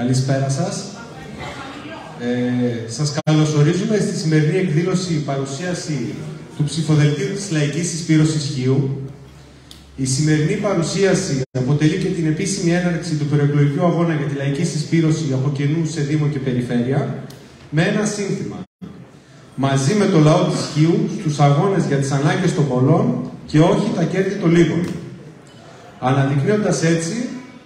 Καλησπέρα σας. Σας καλωσορίζουμε στη σημερινή εκδήλωση παρουσίαση του ψηφοδελτίου της Λαϊκής Συσπήρωσης Χίου. Η σημερινή παρουσίαση αποτελεί και την επίσημη έναρξη του προεκλογικού αγώνα για τη λαϊκή συσπήρωση από κοινού σε Δήμο και Περιφέρεια, με ένα σύνθημα. Μαζί με το λαό της Χίου στους αγώνες για τις ανάγκες των πολλών και όχι τα κέρδη των λίγων. Αναδεικνύοντας έτσι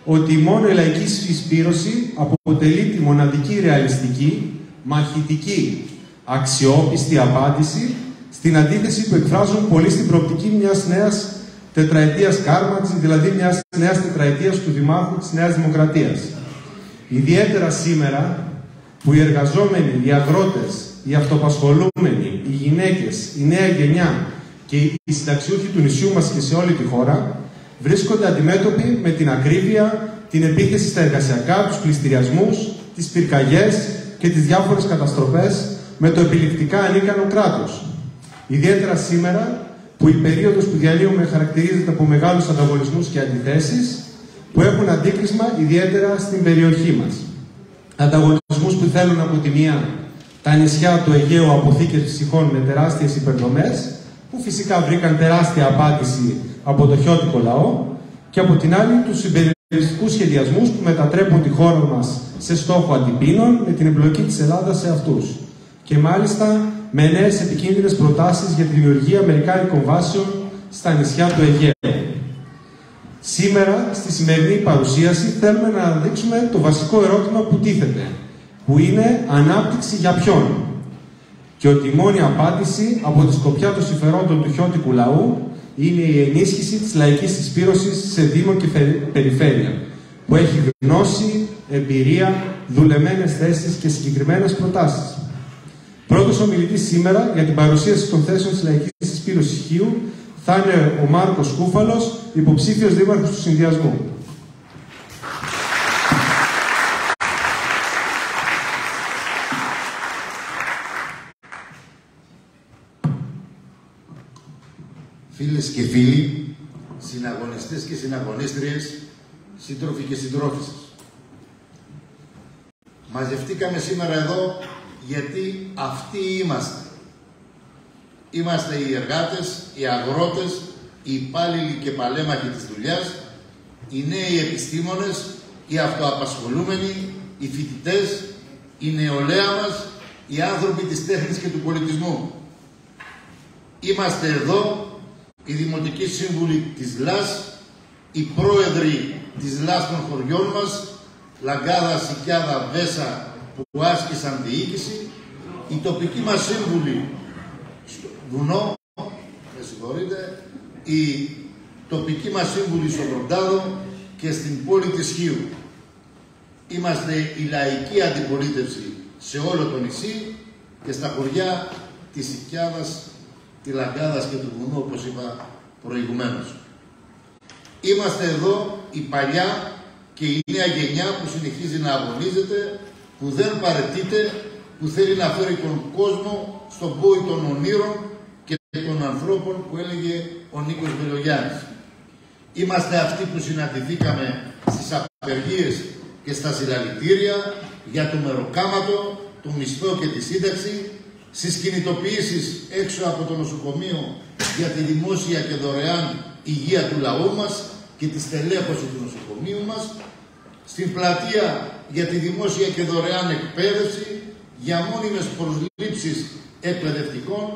ότι μόνο η λαϊκή συσπήρωση αποτελεί τη μοναδική ρεαλιστική, μαχητική, αξιόπιστη απάντηση στην αντίθεση που εκφράζουν πολλοί στην προοπτική μιας νέας τετραετίας Κάρματζη, δηλαδή μιας νέας τετραετίας του Δημάρχου της Νέας Δημοκρατίας. Ιδιαίτερα σήμερα που οι εργαζόμενοι, οι αγρότες, οι αυτοαπασχολούμενοι, οι γυναίκες, η νέα γενιά και οι συνταξιούχοι του νησιού μας και σε όλη τη χώρα βρίσκονται αντιμέτωποι με την ακρίβεια, την επίθεση στα εργασιακά, τους πληστηριασμούς, τις πυρκαγιές και τις διάφορες καταστροφές με το επιλεκτικά ανίκανο κράτος. Ιδιαίτερα σήμερα που η περίοδος που διανύουμε χαρακτηρίζεται από μεγάλους ανταγωνισμούς και αντιθέσεις που έχουν αντίκρισμα ιδιαίτερα στην περιοχή μας. Ανταγωνισμούς που θέλουν από τη μία τα νησιά του Αιγαίου αποθήκες ψυχών με τεράστιες υπερδομές, που φυσικά βρήκαν τεράστια απάντηση από το χιώτικο λαό, και από την άλλη τους συμπεριφερειακούς σχεδιασμούς που μετατρέπουν τη χώρα μας σε στόχο αντιπίνων με την εμπλοκή της Ελλάδας σε αυτούς. Και μάλιστα με νέες επικίνδυνες προτάσεις για τη δημιουργία αμερικάνικων βάσεων στα νησιά του Αιγαίου. Σήμερα, στη σημερινή παρουσίαση, θέλουμε να αναδείξουμε το βασικό ερώτημα που τίθεται, που είναι ανάπτυξη για ποιον. Και ότι η μόνη απάντηση από τη σκοπιά των συμφερόντων του χιώτικου λαού είναι η ενίσχυση της λαϊκής συσπήρωσης σε Δήμο και Περιφέρεια, που έχει γνώση, εμπειρία, δουλεμένες θέσεις και συγκεκριμένες προτάσεις. Πρώτος ομιλητής σήμερα για την παρουσίαση των θέσεων της λαϊκής συσπήρωσης Χίου θα είναι ο Μάρκος Κούφαλος, υποψήφιος δήμαρχος του Συνδυασμού. Φίλες και φίλοι, συναγωνιστές και συναγωνίστριες, σύντροφοι και συντρόφισσες. Μαζευτήκαμε σήμερα εδώ γιατί αυτοί είμαστε. Είμαστε οι εργάτες, οι αγρότες, οι υπάλληλοι και παλέμαχοι της δουλειάς, οι νέοι επιστήμονες, οι αυτοαπασχολούμενοι, οι φοιτητές, η νεολαία μας, οι άνθρωποι της τέχνης και του πολιτισμού. Είμαστε εδώ οι Δημοτικοί Σύμβουλοι της ΛΑΣ, οι πρόεδροι της ΛΑΣ των χωριών μας, Λαγκάδα, Σικιάδα, Βέσα, που άσκησαν διοίκηση, οι τοπικοί μας σύμβουλοι στο βουνό, με συγχωρείτε, οι τοπικοί μας σύμβουλοι στο Βροντάδο και στην πόλη της Χίου. Είμαστε η λαϊκή αντιπολίτευση σε όλο το νησί και στα χωριά της Σικιάδας, τη Λαγκάδας και του βουνού, όπως είπα προηγουμένως. Είμαστε εδώ η παλιά και η νέα γενιά που συνεχίζει να αγωνίζεται, που δεν παραιτείται, που θέλει να φέρει τον κόσμο στον πόη των ονείρων και των ανθρώπων που έλεγε ο Νίκος Μελογιάννης. Είμαστε αυτοί που συναντηθήκαμε στις απεργίες και στα συλλαλητήρια για το μεροκάματο, το μισθό και τη σύνταξη, στις κινητοποιήσεις έξω από το νοσοκομείο για τη δημόσια και δωρεάν υγεία του λαού μας και τη στελέχωση του νοσοκομείου μας, στην πλατεία για τη δημόσια και δωρεάν εκπαίδευση, για μόνιμες προσλήψεις εκπαιδευτικών,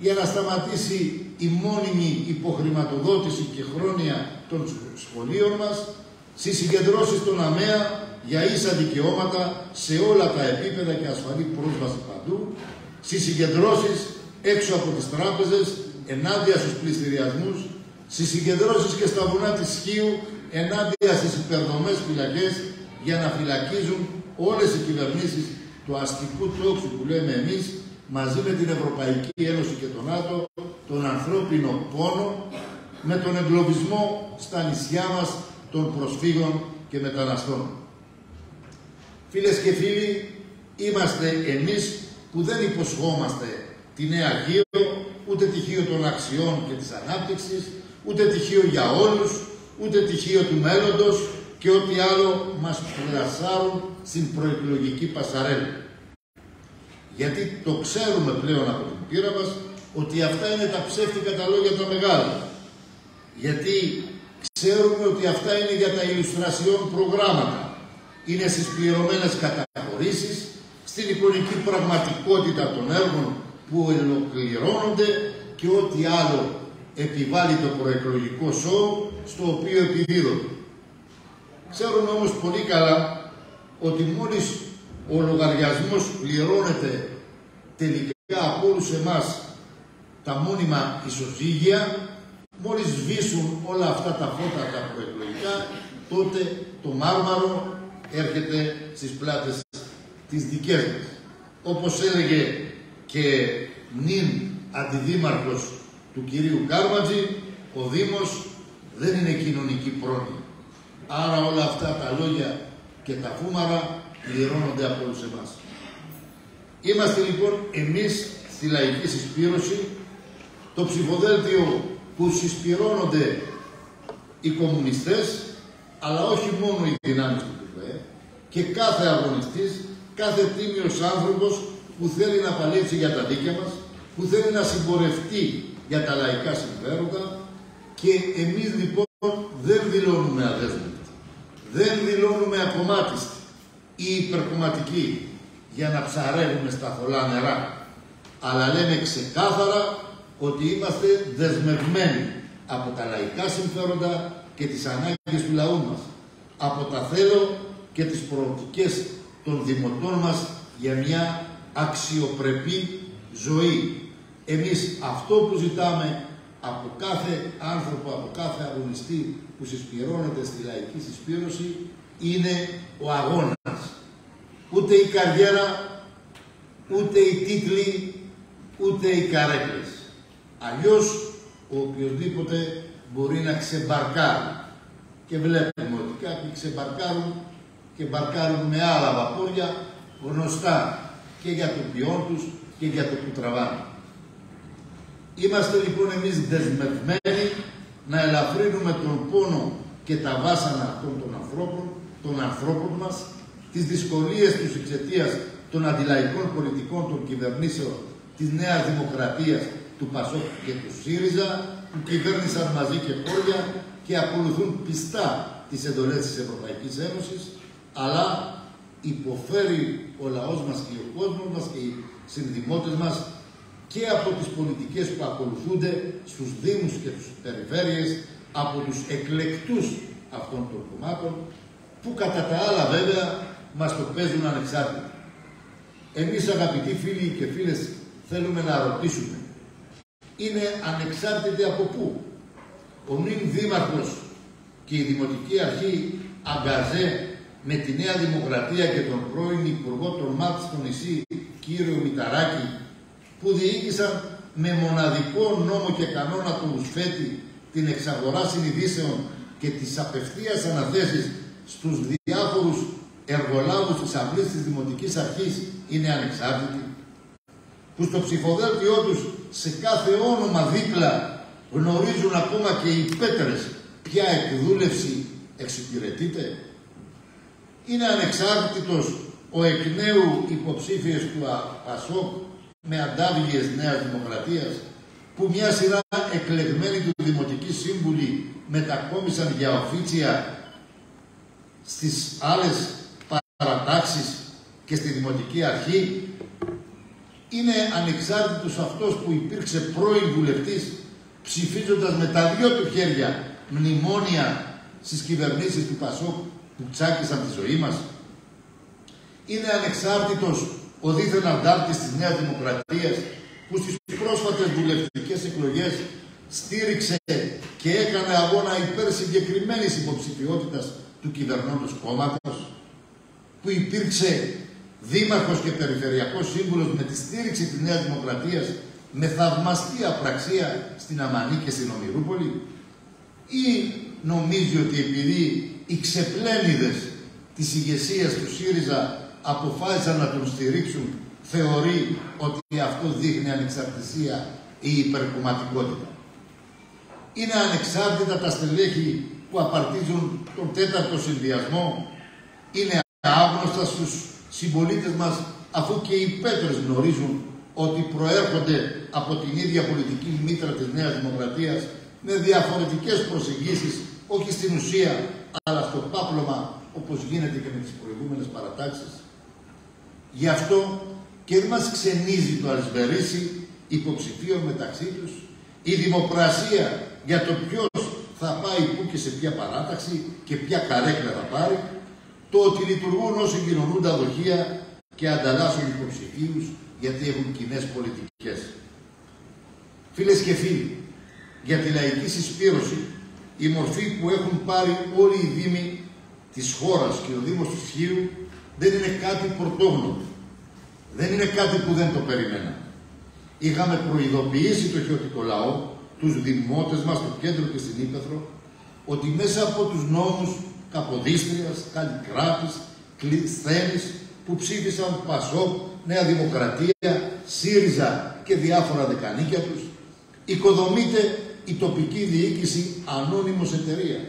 για να σταματήσει η μόνιμη υποχρηματοδότηση και χρόνια των σχολείων μας, στις συγκεντρώσεις των ΑΜΕΑ για ίσα δικαιώματα σε όλα τα επίπεδα και ασφαλή πρόσβαση παντού, στις συγκεντρώσεις έξω από τις τράπεζες ενάντια στους πληστηριασμούς, στις συγκεντρώσεις και στα βουνά της Χίου ενάντια στις υπερδομές φυλακές για να φυλακίζουν όλες οι κυβερνήσεις του αστικού τόξου που λέμε εμείς, μαζί με την Ευρωπαϊκή Ένωση και τον ΝΑΤΟ, τον ανθρώπινο πόνο, με τον εγκλωβισμό στα νησιά μας των προσφύγων και μεταναστών. Φίλες και φίλοι, είμαστε εμείς που δεν υποσχόμαστε τη νέα Χίο, ούτε τυχείο των αξιών και της ανάπτυξης, ούτε τυχείο για όλους, ούτε τυχείο του μέλλοντος και ό,τι άλλο μας πλασάρουν στην προεκλογική πασαρέλα. Γιατί το ξέρουμε πλέον από την πείρα μας ότι αυτά είναι τα ψεύτικα τα λόγια τα μεγάλα. Γιατί ξέρουμε ότι αυτά είναι για τα ηλουστρασιόν προγράμματα. Είναι στις πληρωμένες καταχωρήσεις, στην εικονική πραγματικότητα των έργων που ολοκληρώνονται και ό,τι άλλο επιβάλλει το προεκλογικό σόου στο οποίο επιδίδονται. Ξέρουμε όμως πολύ καλά ότι μόλις ο λογαριασμός πληρώνεται τελικά από όλους εμάς τα μόνιμα ισοζύγια, μόλις σβήσουν όλα αυτά τα φώτα τα προεκλογικά, τότε το μάρμαρο έρχεται στις πλάτες τις δικές μας. Όπως έλεγε και νυν αντιδήμαρχος του κυρίου Κάρματζη, ο Δήμος δεν είναι κοινωνική πρόνοια. Άρα όλα αυτά τα λόγια και τα φούμαρα πληρώνονται από όλους εμάς. Είμαστε λοιπόν εμείς στη λαϊκή συσπήρωση, το ψηφοδέλτιο που συσπυρώνονται οι κομμουνιστές, αλλά όχι μόνο οι δυνάμεις του ΚΚΕ, και κάθε αγωνιστής, κάθε τίμιος άνθρωπος που θέλει να παλέψει για τα δίκαια μας, που θέλει να συμπορευτεί για τα λαϊκά συμφέροντα, και εμείς λοιπόν δεν δηλώνουμε αδέσμευτοι, δεν δηλώνουμε ακομμάτιστοι ή υπερκομματικοί για να ψαρεύουμε στα θολά νερά, αλλά λέμε ξεκάθαρα ότι είμαστε δεσμευμένοι από τα λαϊκά συμφέροντα και τις ανάγκες του λαού μας, από τα θέλω και τις προοπτικές των δημοτών μας για μια αξιοπρεπή ζωή. Εμείς αυτό που ζητάμε από κάθε άνθρωπο, από κάθε αγωνιστή που συσπυρώνεται στη λαϊκή συσπήρωση είναι ο αγώνας. Ούτε η καριέρα, ούτε οι τίτλοι, ούτε οι καρέκλες. Αλλιώς ο οποιοσδήποτε μπορεί να ξεμπαρκάρει. Και βλέπουμε ότι κάποιοι ξεμπαρκάρουν και μπαρκάρουν με άλλα βαπόρια γνωστά και για το ποιόν τους και για το που τραβάνε. Είμαστε λοιπόν εμείς δεσμευμένοι να ελαφρύνουμε τον πόνο και τα βάσανα αυτών των ανθρώπων μας, τις δυσκολίες τους εξαιτίας των αντιλαϊκών πολιτικών των κυβερνήσεων της Νέας Δημοκρατίας, του ΠΑΣΟΚ και του ΣΥΡΙΖΑ, που κυβέρνησαν μαζί και χώρια και ακολουθούν πιστά τις εντολές της Ευρωπαϊκής Ένωσης, αλλά υποφέρει ο λαός μας και ο κόσμος μας και οι συνδημότες μας και από τις πολιτικές που ακολουθούνται στους Δήμους και τις περιφέρειες, από τους εκλεκτούς αυτών των κομμάτων, που κατά τα άλλα βέβαια μας το παίζουν ανεξάρτητα. Εμείς αγαπητοί φίλοι και φίλες θέλουμε να ρωτήσουμε, είναι ανεξάρτητοι από πού? Ο νυν δήμαρχος και η Δημοτική Αρχή Αγκαζέ με τη Νέα Δημοκρατία και τον πρώην Υπουργό των ΜΑΤ στο νησί, κύριο Μηταράκη, που διοίκησαν με μοναδικό νόμο και κανόνα του Ρουσφέτη την εξαγορά συνειδήσεων και τις απευθείας αναθέσεις στους διάφορους εργολάβους της αυλής της Δημοτικής Αρχής είναι ανεξάρτητοι, που στο ψηφοδέλτιό τους σε κάθε όνομα δίπλα γνωρίζουν ακόμα και οι πέτρες ποια εκδούλευση εξυπηρετείται? Είναι ανεξάρτητος ο εκ νέου υποψήφιος του ΠΑΣΟΚ με αντάβιες Νέας Δημοκρατίας, που μια σειρά εκλεγμένοι του Δημοτικοί Σύμβουλοι μετακόμισαν για οφίτσια στις άλλες παρατάξεις και στη Δημοτική Αρχή? Είναι ανεξάρτητος αυτός που υπήρξε πρώην βουλευτής ψηφίζοντας με τα δυο του χέρια μνημόνια στις κυβερνήσεις του ΠΑΣΟΚ που τσάκισαν τη ζωή μας? Είναι ανεξάρτητος ο δίθεν αντάρτης της Νέας Δημοκρατίας που στις πρόσφατες βουλευτικές εκλογές στήριξε και έκανε αγώνα υπέρ συγκεκριμένης υποψηφιότητας του κυβερνώντος κόμματος, που υπήρξε δήμαρχος και περιφερειακός σύμβουλος με τη στήριξη της Νέας Δημοκρατίας με θαυμαστή απραξία στην Αμανή και στην Ομηρούπολη? Ή νομίζει ότι επειδή οι ξεπλένιδες της ηγεσίας του ΣΥΡΙΖΑ αποφάσισαν να τον στηρίξουν, θεωρεί ότι αυτό δείχνει ανεξαρτησία ή υπερκομματικότητα? Είναι ανεξάρτητα τα στελέχη που απαρτίζουν τον τέταρτο συνδυασμό είναι άγνωστα στους συμπολίτες μας, αφού και οι πέτρες γνωρίζουν ότι προέρχονται από την ίδια πολιτική μήτρα της Νέας Δημοκρατίας με διαφορετικές προσεγγίσεις, όχι στην ουσία, αλλά στο πάπλωμα, όπως γίνεται και με τις προηγούμενες παρατάξεις. Γι' αυτό και δεν μας ξενίζει το αλυσβερίσι υποψηφίων μεταξύ τους, η δημοπρασία για το ποιος θα πάει πού και σε ποια παράταξη και ποια καρέκλα θα πάρει, το ότι λειτουργούν όσοι κοινωνούν τα δοχεία και ανταλλάσσουν υποψηφίους γιατί έχουν κοινές πολιτικές. Φίλες και φίλοι, για τη λαϊκή συσπήρωση, η μορφή που έχουν πάρει όλοι οι δήμοι της χώρας και ο Δήμος του Σχοίου δεν είναι κάτι πρωτόγνωρο. Δεν είναι κάτι που δεν το περιμέναμε. Είχαμε προειδοποιήσει το χιωτικό λαό, τους δημότες μας στο κέντρο και στην Ύπαιθρο, ότι μέσα από τους νόμους Καποδίστριας, Καλλικράτης, Κλεισθένης, που ψήφισαν ΠΑΣΟΚ, Νέα Δημοκρατία, ΣΥΡΙΖΑ και διάφορα δεκανίκια τους, οικοδομείται η τοπική διοίκηση ανώνυμος εταιρεία,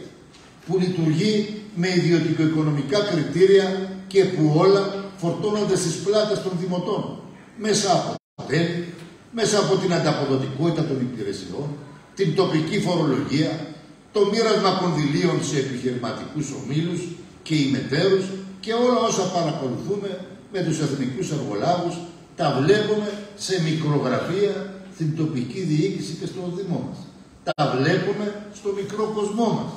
που λειτουργεί με ιδιωτικο-οικονομικά κριτήρια και που όλα φορτώνονται στις πλάτες των δημοτών, μέσα από τέλη, μέσα από την ανταποδοτικότητα των υπηρεσιών, την τοπική φορολογία, το μοίρασμα κονδυλίων σε επιχειρηματικούς ομίλους και ημετέρους και όλα όσα παρακολουθούμε με τους εθνικούς εργολάβους, τα βλέπουμε σε μικρογραφία στην τοπική διοίκηση και στο Δήμο μας. Τα βλέπουμε στο μικρό κοσμό μας.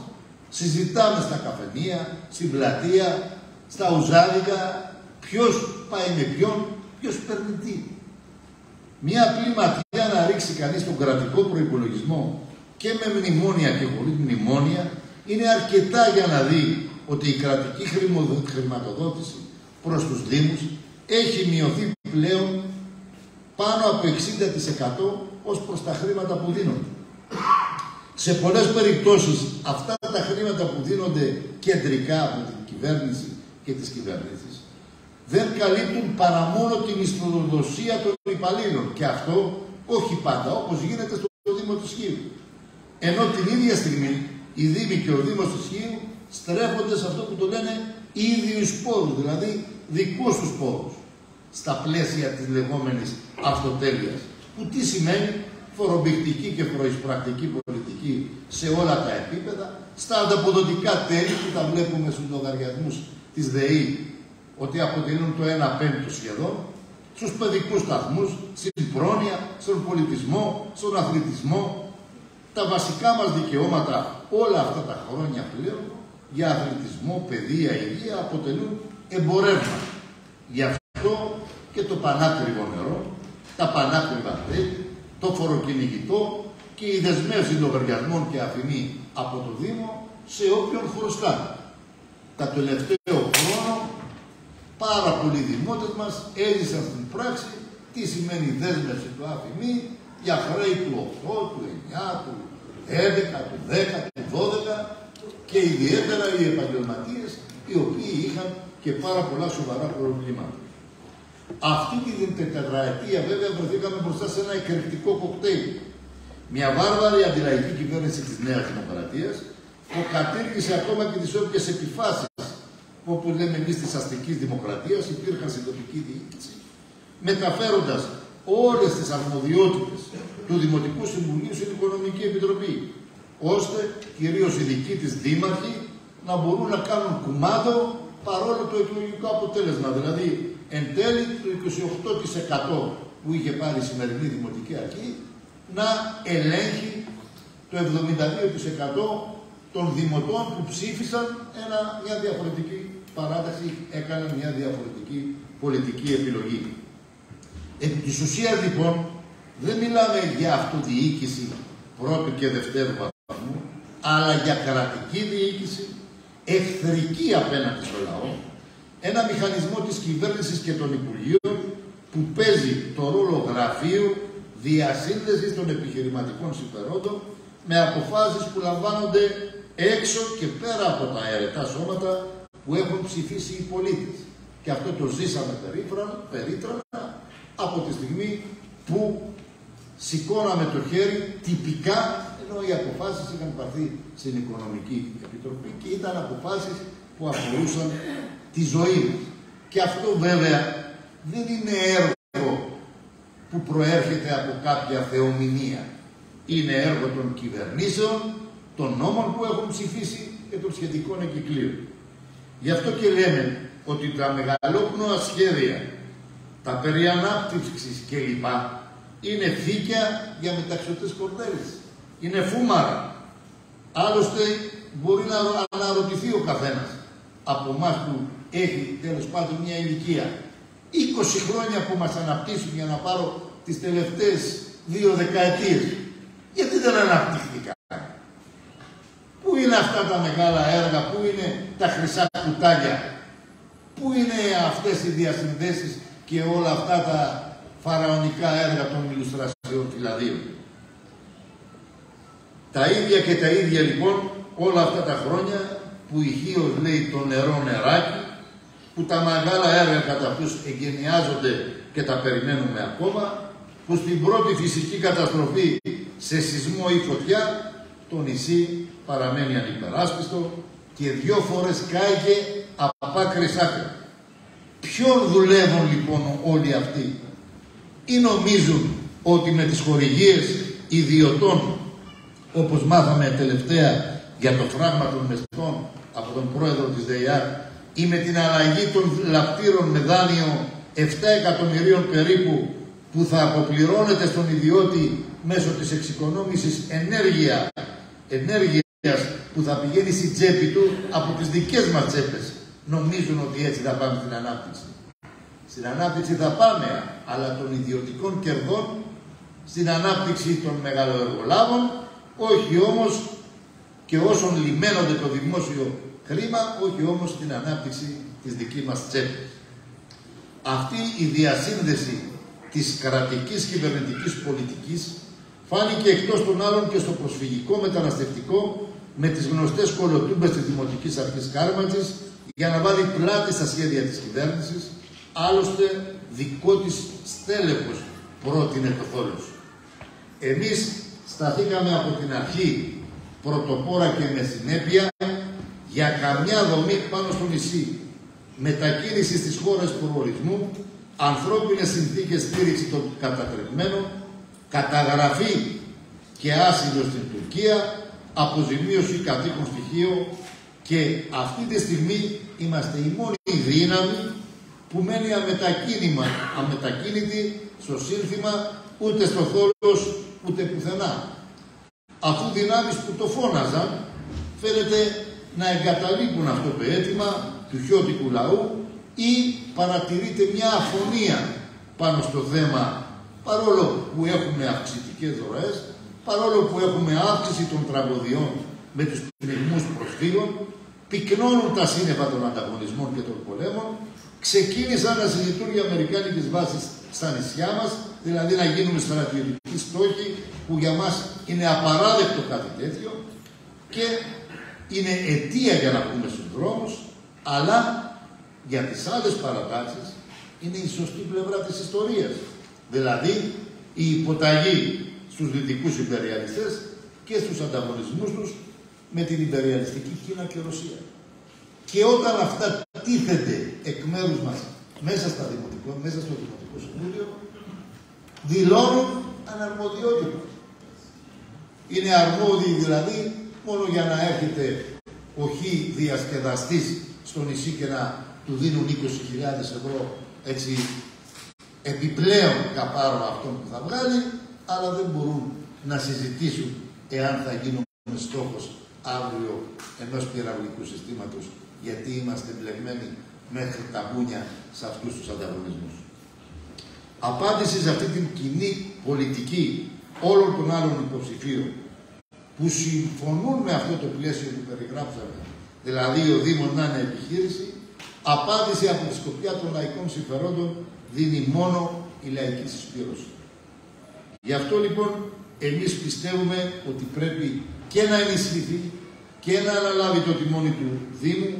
Συζητάμε στα καφενεία, στην πλατεία, στα ουζάδικα, ποιος πάει με ποιον, ποιος παίρνει τι. Μια απλή ματιά να ρίξει κανείς τον κρατικό προϋπολογισμό και με μνημόνια και χωρίς μνημόνια είναι αρκετά για να δει ότι η κρατική χρηματοδότηση προς τους Δήμους έχει μειωθεί πλέον πάνω από 60% ως προς τα χρήματα που δίνονται. Σε πολλές περιπτώσεις αυτά τα χρήματα που δίνονται κεντρικά από την κυβέρνηση και τις κυβερνήσεις δεν καλύπτουν παρά μόνο τη μισθοδοσία των υπαλλήλων. Και αυτό όχι πάντα, όπως γίνεται στο Δήμο του Σχοίου. Ενώ την ίδια στιγμή οι Δήμοι και ο Δήμος του Σχοίου στρέφονται σε αυτό που το λένε ίδιους πόρους, δηλαδή δικούς τους πόρους, στα πλαίσια της λεγόμενης αυτοτέλειας. Που τι σημαίνει? Φορομπηκτική και προεισπρακτική πολιτική σε όλα τα επίπεδα, στα ανταποδοτικά τέλη που τα βλέπουμε στους λογαριασμούς της ΔΕΗ, ότι αποτελούν το 1/5 σχεδόν, στους παιδικούς σταθμούς, στην πρόνοια, στον πολιτισμό, στον αθλητισμό. Τα βασικά μας δικαιώματα όλα αυτά τα χρόνια πλέον για αθλητισμό, παιδεία, υγεία αποτελούν εμπορεύματα. Γι' αυτό και το πανάκριβο νερό, τα πανάκριβα τέλη, το φοροκυνηγητό και η δεσμεύση λογαριασμών και αφημί από το Δήμο σε όποιον χρωστά. Τα τελευταίο χρόνο πάρα πολλοί δημότες μας έζησαν στην πράξη τι σημαίνει η δέσμευση του αφημί για χρέη του 8, του 9, του 11, του 10, του 12 και ιδιαίτερα οι επαγγελματίες οι οποίοι είχαν και πάρα πολλά σοβαρά προβλήματα. Αυτή την τετραετία βέβαια βρεθήκαμε μπροστά σε ένα εκρηκτικό κοκτέιλ. Μια βάρβαρη αντιλαϊκή κυβέρνηση της Νέας Δημοκρατίας που κατήργησε ακόμα και τις όποιες επιφάσεις που, όπως λέμε εμείς, της αστικής δημοκρατίας υπήρχαν στην τοπική διοίκηση, μεταφέροντας όλες τις αρμοδιότητες του Δημοτικού Συμβουλίου στην Οικονομική Επιτροπή, ώστε κυρίως οι δικοί της δήμαρχοι να μπορούν να κάνουν κουμάντο παρόλο το εκλογικό αποτέλεσμα. Δηλαδή, εν τέλει, το 28% που είχε πάρει η σημερινή Δημοτική Αρχή να ελέγχει το 72% των δημοτών που ψήφισαν μια διαφορετική παράταξη, έκαναν μια διαφορετική πολιτική επιλογή. Επί της ουσίας λοιπόν δεν μιλάμε για αυτοδιοίκηση πρώτου και δευτέρου βαθμού, αλλά για κρατική διοίκηση, εχθρική απέναντι στο λαό, ένα μηχανισμό της κυβέρνησης και των Υπουργείων που παίζει το ρόλο γραφείου διασύνδεσης των επιχειρηματικών συμφερόντων με αποφάσεις που λαμβάνονται έξω και πέρα από τα αιρετά σώματα που έχουν ψηφίσει οι πολίτες. Και αυτό το ζήσαμε περίτρανα από τη στιγμή που σηκώναμε το χέρι τυπικά, ενώ οι αποφάσεις είχαν πάρθει στην Οικονομική Επιτροπή και ήταν αποφάσεις που αφορούσαν τη ζωή μας. Και αυτό βέβαια δεν είναι έργο που προέρχεται από κάποια θεομηνία. Είναι έργο των κυβερνήσεων, των νόμων που έχουν ψηφίσει και των σχετικών εγκυκλίων. Γι' αυτό και λέμε ότι τα μεγαλόπνοα σχέδια, τα περί ανάπτυξης κλπ. Είναι φύκια για μεταξωτές κορδέλες. Είναι φούμαρα. Άλλωστε μπορεί να αναρωτηθεί ο καθένας από εμάς που έχει τέλος πάντων μια ηλικία. 20 χρόνια που μας αναπτύσσουν, για να πάρω τις τελευταίες 2 δεκαετίες. Γιατί δεν αναπτύχθηκαν? Πού είναι αυτά τα μεγάλα έργα, πού είναι τα χρυσά κουτάλια, πού είναι αυτές οι διασυνδέσεις και όλα αυτά τα φαραωνικά έργα των ηλουστρασιών φυλαδίων? Τα ίδια και τα ίδια λοιπόν όλα αυτά τα χρόνια που ηχείως λέει το νερό νεράκι, που τα μεγάλα έργα κατά αυτούς εγκαινιάζονται και τα περιμένουμε ακόμα, που στην πρώτη φυσική καταστροφή σε σεισμό ή φωτιά το νησί παραμένει ανυπεράσπιστο και 2 φορές κάηκε από άκρη σ' άκρη. Ποιον δουλεύουν λοιπόν όλοι αυτοί? Ή νομίζουν ότι με τις χορηγίες ιδιωτών, όπως μάθαμε τελευταία για το φράγμα των μεστών από τον πρόεδρο της ΔΕΙΑΡ, ή με την αλλαγή των λαπτήρων με δάνειο 7 εκατομμυρίων περίπου που θα αποπληρώνεται στον ιδιώτη μέσω της εξοικονόμησης ενέργειας που θα πηγαίνει στη τσέπη του από τις δικές μας τσέπες, νομίζουν ότι έτσι θα πάμε στην ανάπτυξη? Στην ανάπτυξη θα πάμε, αλλά των ιδιωτικών κερδών, στην ανάπτυξη των μεγαλοεργολάβων, όχι όμως και όσων λιμένονται το δημόσιο χρήμα, όχι όμως στην ανάπτυξη της δικής μας τσέπης. Αυτή η διασύνδεση της κρατικής κυβερνητικής πολιτικής φάνηκε εκτός των άλλων και στο προσφυγικό μεταναστευτικό με τις γνωστές κολοτούμπες της Δημοτικής Αρχής Κάρματσης για να βάλει πλάτη στα σχέδια της κυβέρνησης. Άλλωστε δικό της στέλεχος πρότεινε το θόλος. Εμείς σταθήκαμε από την αρχή πρωτοπόρα και με συνέπεια για καμιά δομή πάνω στο νησί, μετακίνηση στις χώρες προορισμού, ανθρώπινες συνθήκες στήριξη των κατατρεγμένων, καταγραφή και άσυλο στην Τουρκία, αποζημίωση κατοίκων στοιχείο, και αυτή τη στιγμή είμαστε η μόνη δύναμη που μένει αμετακίνητη στο σύνθημα, ούτε στο θόλος ούτε πουθενά. Αφού δυνάμεις που το φώναζαν φαίνεται να εγκαταλείπουν αυτό το αίτημα του χιώτικου λαού, ή παρατηρείται μια αφωνία πάνω στο θέμα, παρόλο που έχουμε αυξητικές ροές, παρόλο που έχουμε αύξηση των τραγωδιών με τους πνιγμούς προσφύγων, πυκνώνουν τα σύννεφα των ανταγωνισμών και των πολέμων, ξεκίνησαν να συζητούν οι αμερικάνικες βάσεις στα νησιά μας, δηλαδή να γίνουμε στρατιωτικοί στόχοι, που για μας είναι απαράδεκτο κάτι τέτοιο και είναι αιτία για να πούμε στους δρόμους, αλλά για τις άλλες παρατάξεις είναι η σωστή πλευρά της ιστορίας. Δηλαδή η υποταγή στους δυτικούς υπεριαλιστές και στους ανταγωνισμούς τους με την υπεριαλιστική Κίνα και Ρωσία. Και όταν αυτά τίθενται εκ μέρους μας μέσα στο Δημοτικό Συμβούλιο, δηλώνουν αναρμοδιότητα. Είναι αρμόδιοι δηλαδή μόνο για να έρχεται ο διασκεδαστής στο νησί και να του δίνουν 20.000 ευρώ έτσι επιπλέον καπάρο αυτόν που θα βγάλει, αλλά δεν μπορούν να συζητήσουν εάν θα γίνουμε στόχος αύριο ενός πυραυλικού συστήματος, γιατί είμαστε μπλεγμένοι μέχρι τα μπούνια σε αυτούς τους ανταγωνισμούς. Απάντηση σε αυτή την κοινή πολιτική όλων των άλλων υποψηφίων που συμφωνούν με αυτό το πλαίσιο που περιγράψαμε, δηλαδή ο Δήμος να είναι επιχείρηση, απάντηση από τη σκοπιά των λαϊκών συμφερόντων δίνει μόνο η λαϊκή συσπήρωση. Γι' αυτό λοιπόν εμείς πιστεύουμε ότι πρέπει και να ενισχυθεί και να αναλάβει το τιμόνι του Δήμου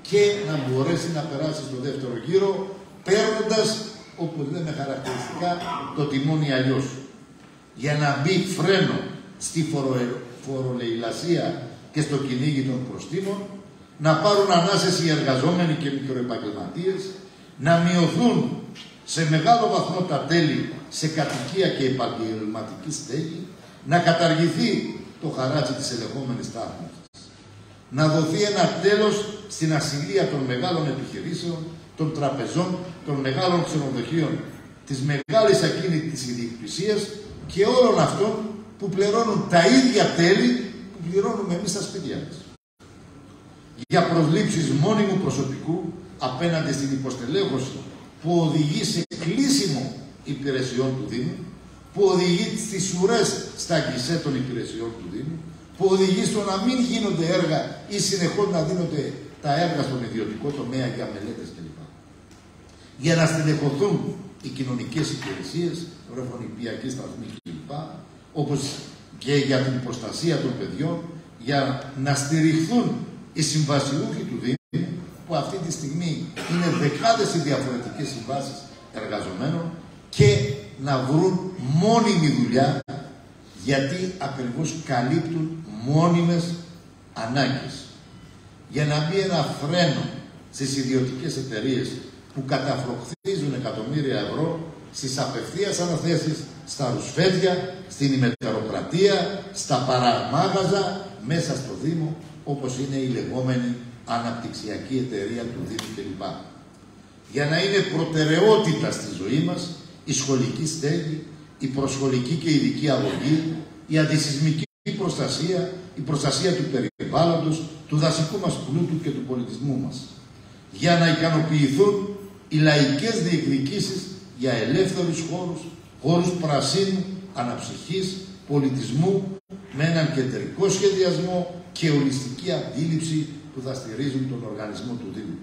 και να μπορέσει να περάσει στο δεύτερο γύρο, παίρνοντας, όπως λέμε χαρακτηριστικά, το τιμόνι αλλιώς. Για να μπει φρένο στη φορολεηλασία και στο κυνήγι των προστήμων, να πάρουν ανάσες οι εργαζόμενοι και μικροεπαγγελματίες, να μειωθούν σε μεγάλο βαθμό τα τέλη σε κατοικία και επαγγελματική στέγη, να καταργηθεί το χαράτσι της ελεγχόμενης στάθμευσης, να δοθεί ένα τέλος στην ασυλία των μεγάλων επιχειρήσεων, των τραπεζών, των μεγάλων ξενοδοχείων, της μεγάλης ακίνητης ιδιοκτησίας και όλων αυτών που πληρώνουν τα ίδια τέλη που πληρώνουμε εμείς στα σπίτια μας. Για προσλήψεις μόνιμου προσωπικού απέναντι στην υποστελέχωση που οδηγεί σε κλείσιμο υπηρεσιών του Δήμου, που οδηγεί στις ουρές στα γκισέ των υπηρεσιών του Δήμου, που οδηγεί στο να μην γίνονται έργα ή συνεχώς να δίνονται τα έργα στον ιδιωτικό τομέα για μελέτες κλπ. Για να στελεχωθούν οι κοινωνικές υπηρεσίες, βρεφονιπιακή σταθμή κλπ. Όπως και για την προστασία των παιδιών, για να στηριχθούν οι συμβασιούχοι του Δήμου, που αυτή τη στιγμή είναι δεκάδες οι διαφορετικές συμβάσεις εργαζομένων, και να βρουν μόνιμη δουλειά, γιατί ακριβώς καλύπτουν μόνιμες ανάγκες. Για να μπει ένα φρένο στις ιδιωτικές εταιρείες που καταφροχθίζουν εκατομμύρια ευρώ στις απευθείας αναθέσεις, στα ρουσφέτια, στην ημεταροκρατία, στα παραμάγαζα μέσα στο Δήμο, όπως είναι η λεγόμενη αναπτυξιακή εταιρεία του Δήμου κλπ. Για να είναι προτεραιότητα στη ζωή μας η σχολική στέγη, η προσχολική και ειδική αγωγή, η αντισυσμική προστασία, η προστασία του περιβάλλοντος, του δασικού μας πλούτου και του πολιτισμού μας. Για να ικανοποιηθούν οι λαϊκές διεκδικήσεις για ελεύθερους χώρους, χώρους πρασίνου, αναψυχής, πολιτισμού, με έναν κεντρικό σχεδιασμό και ολιστική αντίληψη που θα στηρίζουν τον οργανισμό του Δήμου.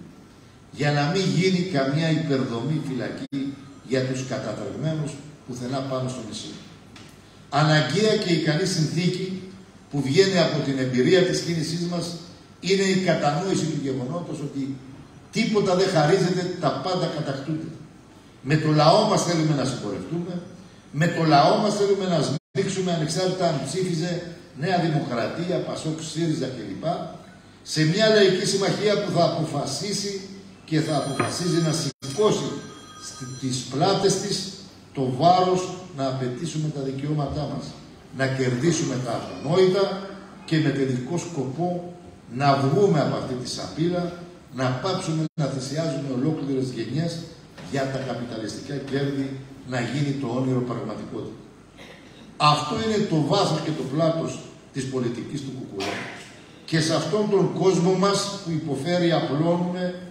Για να μην γίνει καμιά υπερδομή φυλακή για τους κατατρεγμένους πουθενά πάνω στο νησί. Αναγκαία και ικανή συνθήκη που βγαίνει από την εμπειρία της κίνησής μας είναι η κατανόηση του γεγονότος ότι τίποτα δεν χαρίζεται, τα πάντα κατακτούνται. Με το λαό μας θέλουμε να συμπορευτούμε, με το λαό μας θέλουμε να σμίξουμε, ανεξάρτητα αν ψήφιζε Νέα Δημοκρατία, Πασόκ, ΣΥΡΙΖΑ κλπ. Σε μια λαϊκή συμμαχία που θα αποφασίσει και θα αποφασίζει να σηκώσει στις πλάτες της το βάρος να απαιτήσουμε τα δικαιώματά μας, να κερδίσουμε τα αυτονόητα και με τελικό σκοπό να βγούμε από αυτή τη σαπίλα, να πάψουμε να θυσιάζουμε ολόκληρες γενιές για τα καπιταλιστικά κέρδη, να γίνει το όνειρο πραγματικότητα. Αυτό είναι το βάθος και το πλάτος της πολιτικής του Κουκουλέ. Και σε αυτόν τον κόσμο μας που υποφέρει απλώνουμε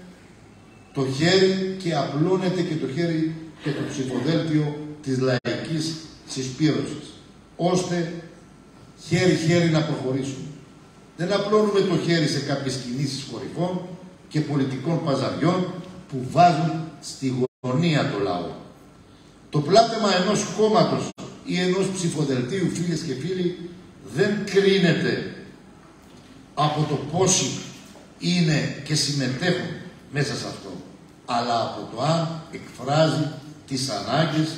το χέρι και απλώνεται και το χέρι και το ψηφοδέλτιο της λαϊκής συσπήρωσης, ώστε χέρι-χέρι να προχωρήσουμε. Δεν απλώνουμε το χέρι σε κάποιες κινήσεις κορυφών και πολιτικών παζαριών που βάζουν στη γωνία το λαό. Το πλάτεμα ενός κόμματος ή ενός ψηφοδελτίου, φίλες και φίλοι, δεν κρίνεται από το πόσοι είναι και συμμετέχουν μέσα σε αυτό, αλλά από το αν εκφράζει τις ανάγκες,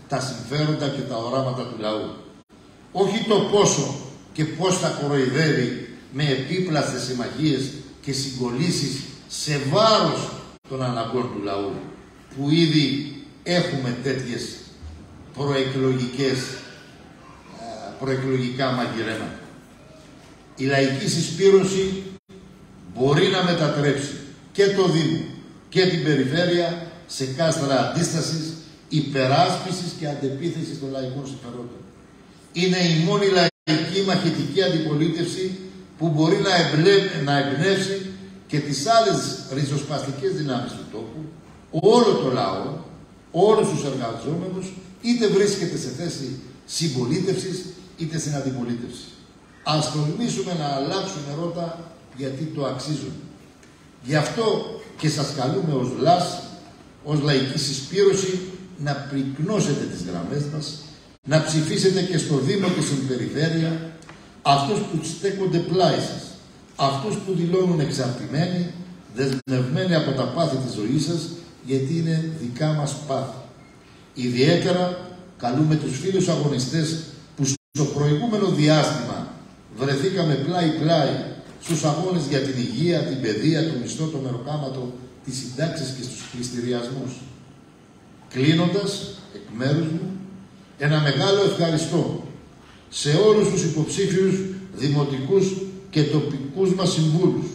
τα συμφέροντα και τα οράματα του λαού. Όχι το πόσο και πώς θα κοροϊδεύει με επίπλαστες συμμαχίες και συγκολήσεις σε βάρος των αναγκών του λαού, που ήδη έχουμε τέτοιες προεκλογικά μαγειρέματα. Η λαϊκή συσπήρωση μπορεί να μετατρέψει και το Δήμο και την περιφέρεια σε κάστρα αντίστασης, υπεράσπισης και αντεπίθεσης των λαϊκών συμφερόντων. Είναι η μόνη λαϊκή μαχητική αντιπολίτευση που μπορεί να εμπνεύσει και τις άλλες ριζοσπαστικές δυνάμεις του τόπου, όλο το λαό, όλους τους εργαζόμενους, είτε βρίσκεται σε θέση συμπολίτευσης, είτε στην αντιπολίτευση. Ας τολμήσουμε να αλλάξουμε ρότα, γιατί το αξίζουν. Γι' αυτό και σας καλούμε ως ΛΑΣ, ως λαϊκή συσπήρωση, να πρικνώσετε τις γραμμές μας, να ψηφίσετε και στο Δήμο και στην περιφέρεια αυτούς που στέκονται πλάι σας, αυτούς που δηλώνουν εξαρτημένοι, δεσμευμένοι από τα πάθη της ζωής σας, γιατί είναι δικά μας πάθη. Ιδιαίτερα καλούμε τους φίλους αγωνιστές που στο προηγούμενο διάστημα βρεθήκαμε πλάι-πλάι στους αγώνες για την υγεία, την παιδεία, το μισθό, το μεροκάματο, τις συντάξεις και στους πληστηριασμούς. Κλείνοντας, εκ μέρους μου, ένα μεγάλο ευχαριστώ σε όλους τους υποψήφιους δημοτικούς και τοπικούς μας συμβούλους,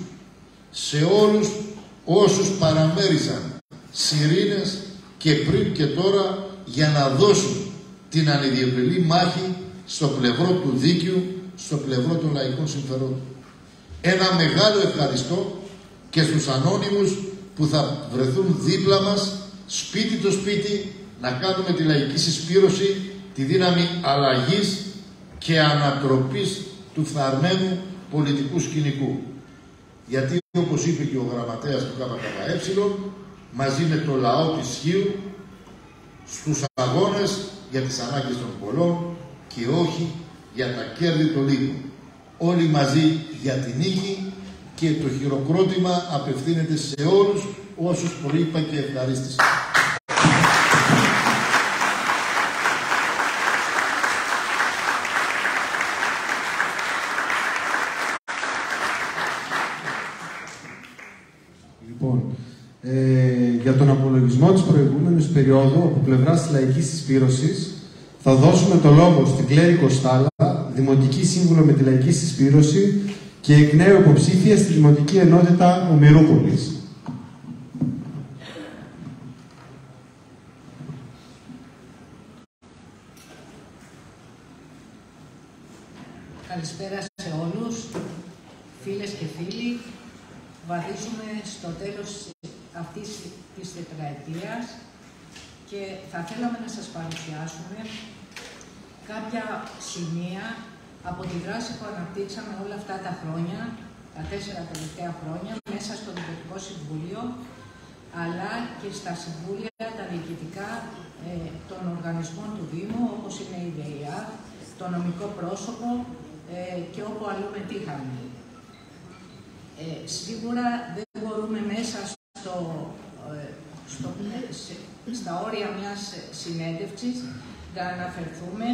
σε όλους όσους παραμέρισαν σιρήνες και πριν και τώρα για να δώσουν την ανιδιεπελή μάχη στο πλευρό του δίκαιου, στο πλευρό των λαϊκών συμφερόντων. Ένα μεγάλο ευχαριστώ και στους ανώνυμους που θα βρεθούν δίπλα μας, σπίτι το σπίτι, να κάνουμε τη λαϊκή συσπήρωση, τη δύναμη αλλαγής και ανατροπής του φθαρμένου πολιτικού σκηνικού. Γιατί, όπως είπε και ο γραμματέας του ΚΚΕ, μαζί με το λαό της Χίου, στους αγώνες για τις ανάγκες των πολλών και όχι για τα κέρδη των λίγων. Όλοι μαζί για την νίκη και το χειροκρότημα απευθύνεται σε όλους όσους προείπα και ευχαρίστησα. Λοιπόν, για τον απολογισμό της προηγούμενης περίοδου από πλευράς της λαϊκής συσπήρωσης θα δώσουμε το λόγο στην Κλέρη Κοστάλα, Δημοτική Σύμβουλο με τη Λαϊκή Συσπήρωση και εκ νέου υποψήφια στη Δημοτική Ενότητα Ομηρούπολης. Καλησπέρα σε όλους, φίλες και φίλοι. Βαδίζουμε στο τέλος αυτής της τετραετίας και θα θέλαμε να σας παρουσιάσουμε κάποια σημεία από τη δράση που αναπτύξαμε όλα αυτά τα χρόνια, τα 4 τελευταία χρόνια, μέσα στο Δημοτικό Συμβούλιο, αλλά και στα συμβούλια, τα διοικητικά των οργανισμών του Δήμου, όπως είναι η ΔΕΙΑ, το νομικό πρόσωπο και όπου αλλού μετήχαμε. Σίγουρα δεν μπορούμε μέσα στα όρια μιας συνέντευξης να αναφερθούμε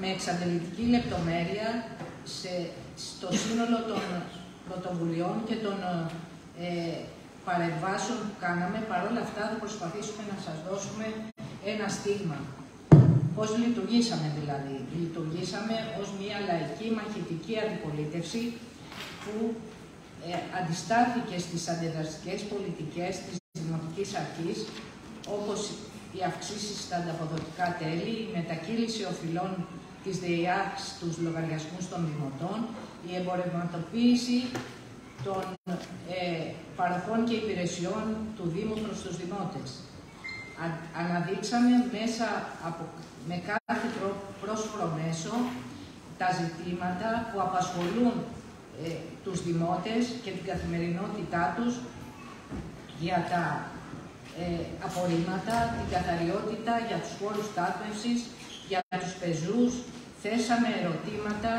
με εξαντλητική λεπτομέρεια στο σύνολο των πρωτοβουλειών και των παρεμβάσεων που κάναμε. Παρ' όλα αυτά θα προσπαθήσουμε να σας δώσουμε ένα στίγμα. Πώς λειτουργήσαμε δηλαδή. Λειτουργήσαμε ως μια λαϊκή μαχητική αντιπολίτευση που αντιστάθηκε στις αντιδραστικές πολιτικές της Δημοτικής Αρχής, όπως οι αυξήσεις στα ανταποδοτικά τέλη, η μετακύληση οφειλών της ΔΕΙΑ στους λογαριασμούς των δημοτών, η εμπορευματοποίηση των παροχών και υπηρεσιών του Δήμου προς τους δημότες. Αναδείξαμε με κάθε πρόσφορο μέσο τα ζητήματα που απασχολούν τους δημότες και την καθημερινότητά τους για τα απορρίμματα, την καθαριότητα, για τους χώρους στάθμευσης, για τους πεζούς. Θέσαμε ερωτήματα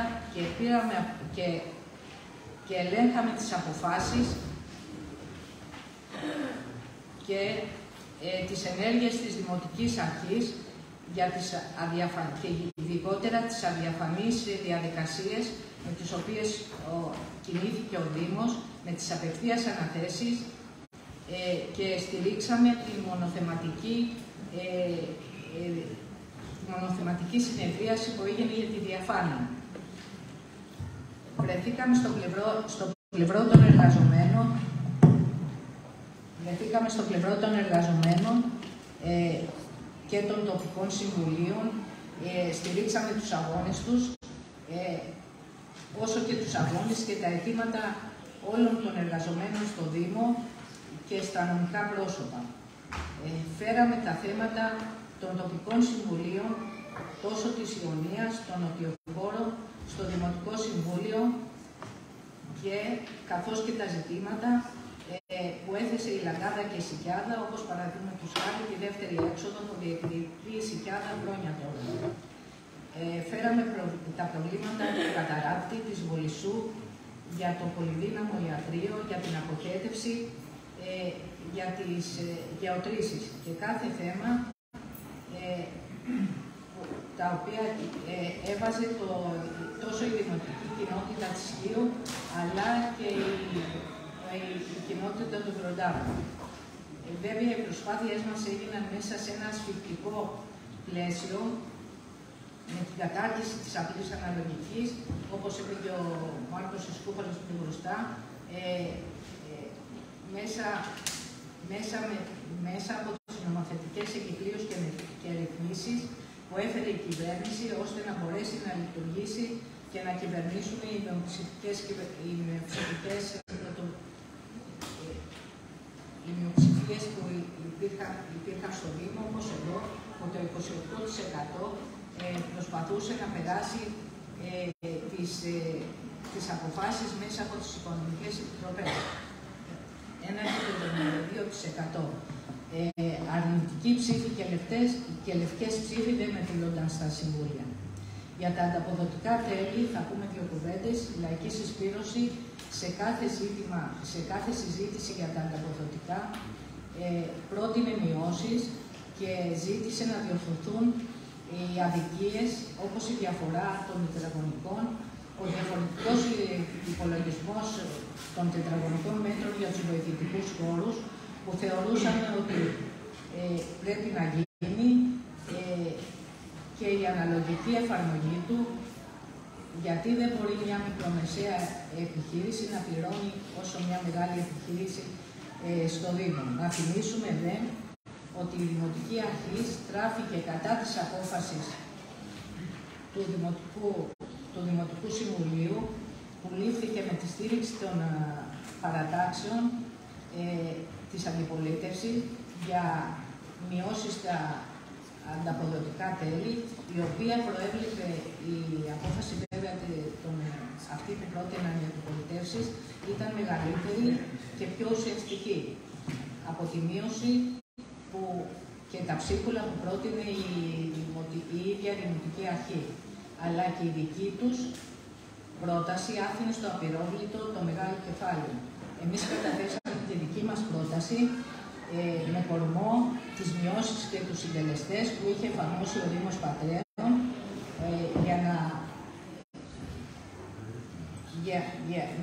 και ελέγχαμε τις αποφάσεις και τις ενέργειες της Δημοτικής Αρχής για και ειδικότερα τις αδιαφανείς διαδικασίες με τις οποίες κινήθηκε ο Δήμος, με τις απευθείας αναθέσεις και στηρίξαμε τη μονοθεματική συνεδρίαση που έγινε για τη διαφάνεια. Βρεθήκαμε στο πλευρό των εργαζομένων και των τοπικών συμβουλίων, στηρίξαμε τους αγώνες τους, όσο και τους αγώνες και τα αιτήματα όλων των εργαζομένων στο Δήμο και στα νομικά πρόσωπα. Φέραμε τα θέματα των τοπικών συμβουλίων, τόσο της Ιωνίας, των Νοτιοφόρων, στο Δημοτικό Συμβούλιο και καθώς και τα ζητήματα που έθεσε η Λαγκάδα και η Σικιάδα, όπως παραδείγματος χάρη τη δεύτερη έξοδο που διεκδικεί η Σικιάδα χρόνια τώρα. Φέραμε τα προβλήματα του καταράκτη, της Βολισσού, για το πολυδύναμο ιατρείο, για την αποχέτευση, για τις γεωτρήσεις. Και κάθε θέμα τα οποία έβαζε τόσο η δημοτική κοινότητα της Χίου, αλλά και η κοινότητα των Βροντάρων. Βέβαια, οι προσπάθειές μας έγιναν μέσα σε ένα ασφυκτικό πλαίσιο, με την κατάργηση της απλής αναλογικής, όπως είπε και ο Μάρκος Ισκούφαλος πιο μπροστά, μέσα από τις νομοθετικές εκκλήσεις και ρυθμίσεις που έφερε η κυβέρνηση, ώστε να μπορέσει να λειτουργήσει και να κυβερνήσουν οι μειοψηφίες που υπήρχαν στο Δήμο, όπως εδώ, που το 28% προσπαθούσε να περάσει τις αποφάσεις μέσα από τις οικονομικές επιτροπές. Ένα 72%. Αρνητικοί ψήφοι και λευκές ψήφοι δεν μετρούνταν στα συμβούλια. Για τα ανταποδοτικά τέλη θα πούμε δύο κουβέντες. Η λαϊκή συσπήρωση σε κάθε συζήτηση για τα ανταποδοτικά πρότεινε μειώσεις και ζήτησε να διορθωθούν οι αδικίες, όπως η διαφορά των τετραγωνικών, ο διαφορετικός υπολογισμός των τετραγωνικών μέτρων για τους βοηθητικούς χώρους, που θεωρούσαμε ότι πρέπει να γίνει, και η αναλογική εφαρμογή του, γιατί δεν μπορεί μια μικρομεσαία επιχείρηση να πληρώνει όσο μια μεγάλη επιχείρηση στο Δήμο. Να θυμίσουμε ότι η Δημοτική Αρχή στράφηκε κατά της απόφασης του Δημοτικού Συμβουλίου, που λήφθηκε με τη στήριξη των παρατάξεων της αντιπολίτευσης για μειώσεις στα ανταποδοτικά τέλη, η οποία προέβλεπε η απόφαση βέβαια αυτή που πρότειναν οι αντιπολιτεύσεις ήταν μεγαλύτερη και πιο ουσιαστική από τη μείωση και τα ψίχουλα που πρότεινε η ίδια Δημοτική Αρχή. Αλλά και η δική τους πρόταση άφηνε στο απειρόβλητο το μεγάλο κεφάλαιο. Εμείς καταθέσαμε τη δική μας πρόταση με κορμό τις μειώσεις και τους συντελεστές που είχε εφαρμόσει ο Δήμος Πατρέων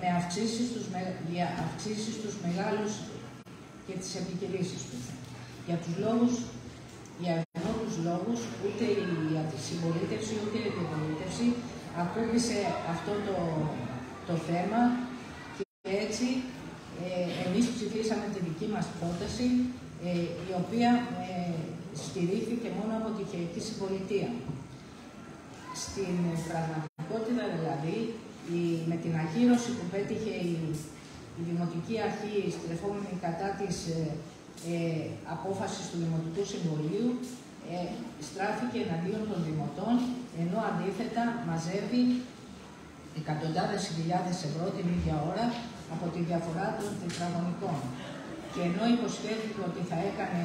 με αυξήσεις στους μεγάλους και τις επιχειρήσεις του. Για ευνόητους λόγους, ούτε η αντισυμπολίτευση ούτε η αντιπολίτευση ακούμπησε αυτό το θέμα και έτσι εμείς ψηφίσαμε τη δική μας πρόταση, η οποία στηρίχθηκε μόνο από τη Χειακή Συμπολιτεία. Στην πραγματικότητα δηλαδή, με την ακύρωση που πέτυχε η Δημοτική Αρχή στρεφόμενη κατά της απόφασης του Δημοτικού Συμβουλίου, στράφηκε εναντίον των δημοτών, ενώ αντίθετα μαζεύει εκατοντάδες χιλιάδες ευρώ την ίδια ώρα από τη διαφορά των τετραγωνικών. Και ενώ υποσχέθηκε ότι θα έκανε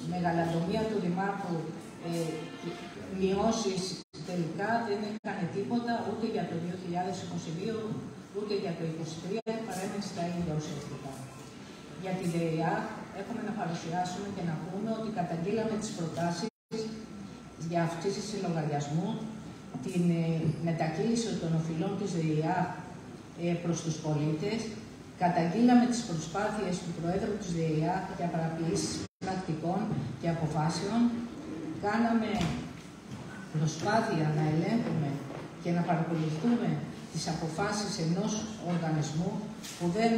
με γαλαντομία του Δημάρχου μειώσεις, τελικά δεν έκανε τίποτα ούτε για το 2022 ούτε για το 2023, παρέμεινε στα ίδια ουσιαστικά. Για τη ΔΕΙΑ έχουμε να παρουσιάσουμε και να πούμε ότι καταγγείλαμε τις προτάσεις για αυξήσεις λογαριασμού, την μετακύληση των οφειλών της ΔΕΙΑ προς τους πολίτες, καταγγείλαμε τις προσπάθειες του Προέδρου της ΔΕΙΑ για παραποιήσεις πρακτικών και αποφάσεων, κάναμε προσπάθεια να ελέγχουμε και να παρακολουθούμε τις αποφάσεις ενός οργανισμού που δεν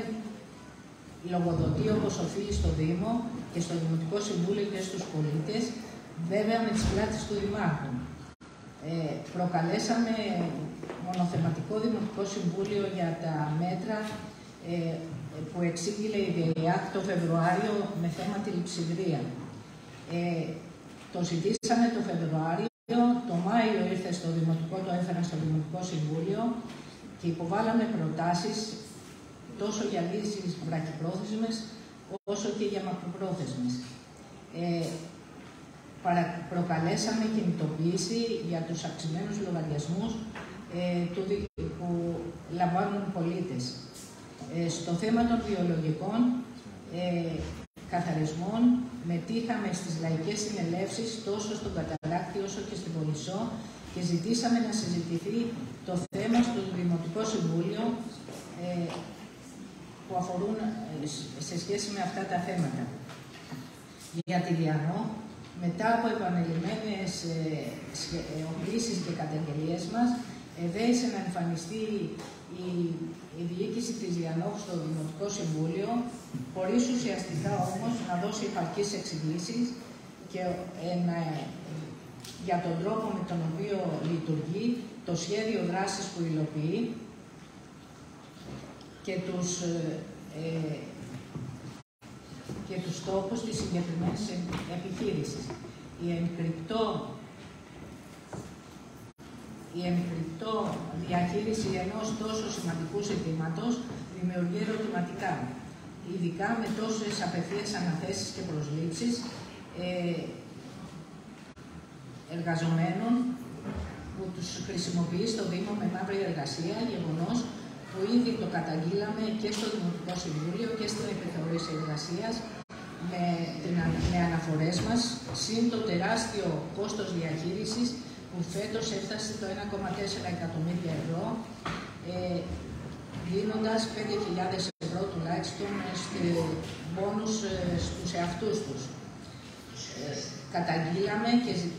λογοδοτεί όπως οφείλει στο Δήμο και στο Δημοτικό Συμβούλιο και στους πολίτες, βέβαια με τις πλάτες του Δημάρχου. Προκαλέσαμε μονοθεματικό Δημοτικό Συμβούλιο για τα μέτρα που εξήγηλε η ΔΕΙΑΚ το Φεβρουάριο με θέμα τη λειψιδρία. Το ζητήσαμε το Φεβρουάριο, το Μάιο ήρθε στο Δημοτικό, το έφεραν στο Δημοτικό Συμβούλιο και υποβάλαμε προτάσεις τόσο για λύσεις βραχυπρόθεσμες όσο και για μακροπρόθεσμες. Προκαλέσαμε κινητοποίηση για τους αυξημένους λογαριασμούς που λαμβάνουν οι πολίτες. Στο θέμα των βιολογικών, καθαρισμών, μετήχαμε στις λαϊκές συνελεύσεις τόσο στον Καταράκτη όσο και στην Πολυσσό και ζητήσαμε να συζητηθεί το θέμα στο Δημοτικό Συμβούλιο που αφορούν σε σχέση με αυτά τα θέματα. Για τη Διανό, μετά από επανειλημμένες οπλίσεις και καταγγελίες μας, δέησε να εμφανιστεί η διοίκηση της Διανόχου στο Δημοτικό Συμβούλιο, χωρίς ουσιαστικά όμως να δώσει επαρκείς εξηγήσεις και για τον τρόπο με τον οποίο λειτουργεί, το σχέδιο δράσης που υλοποιεί και τους στόχους της συγκεκριμένης επιχείρησης. Η εμπεικτό διαχείριση ενός τόσο σημαντικού ζητήματος δημιουργεί ερωτηματικά, ειδικά με τόσες απευθείας αναθέσεις και προσλήψεις εργαζομένων που τους χρησιμοποιεί στο Δήμο με μαύρη εργασία, γεγονός που ήδη το καταγγείλαμε και στο Δημοτικό Συμβούλιο και στην Επιθεώρηση Εργασίας με αναφορές μας, συν το τεράστιο κόστος διαχείρισης που φέτος έφτασε το 1,4 εκατομμύρια ευρώ, δίνοντας 5.000 ευρώ τουλάχιστον μπόνους στους εαυτούς τους.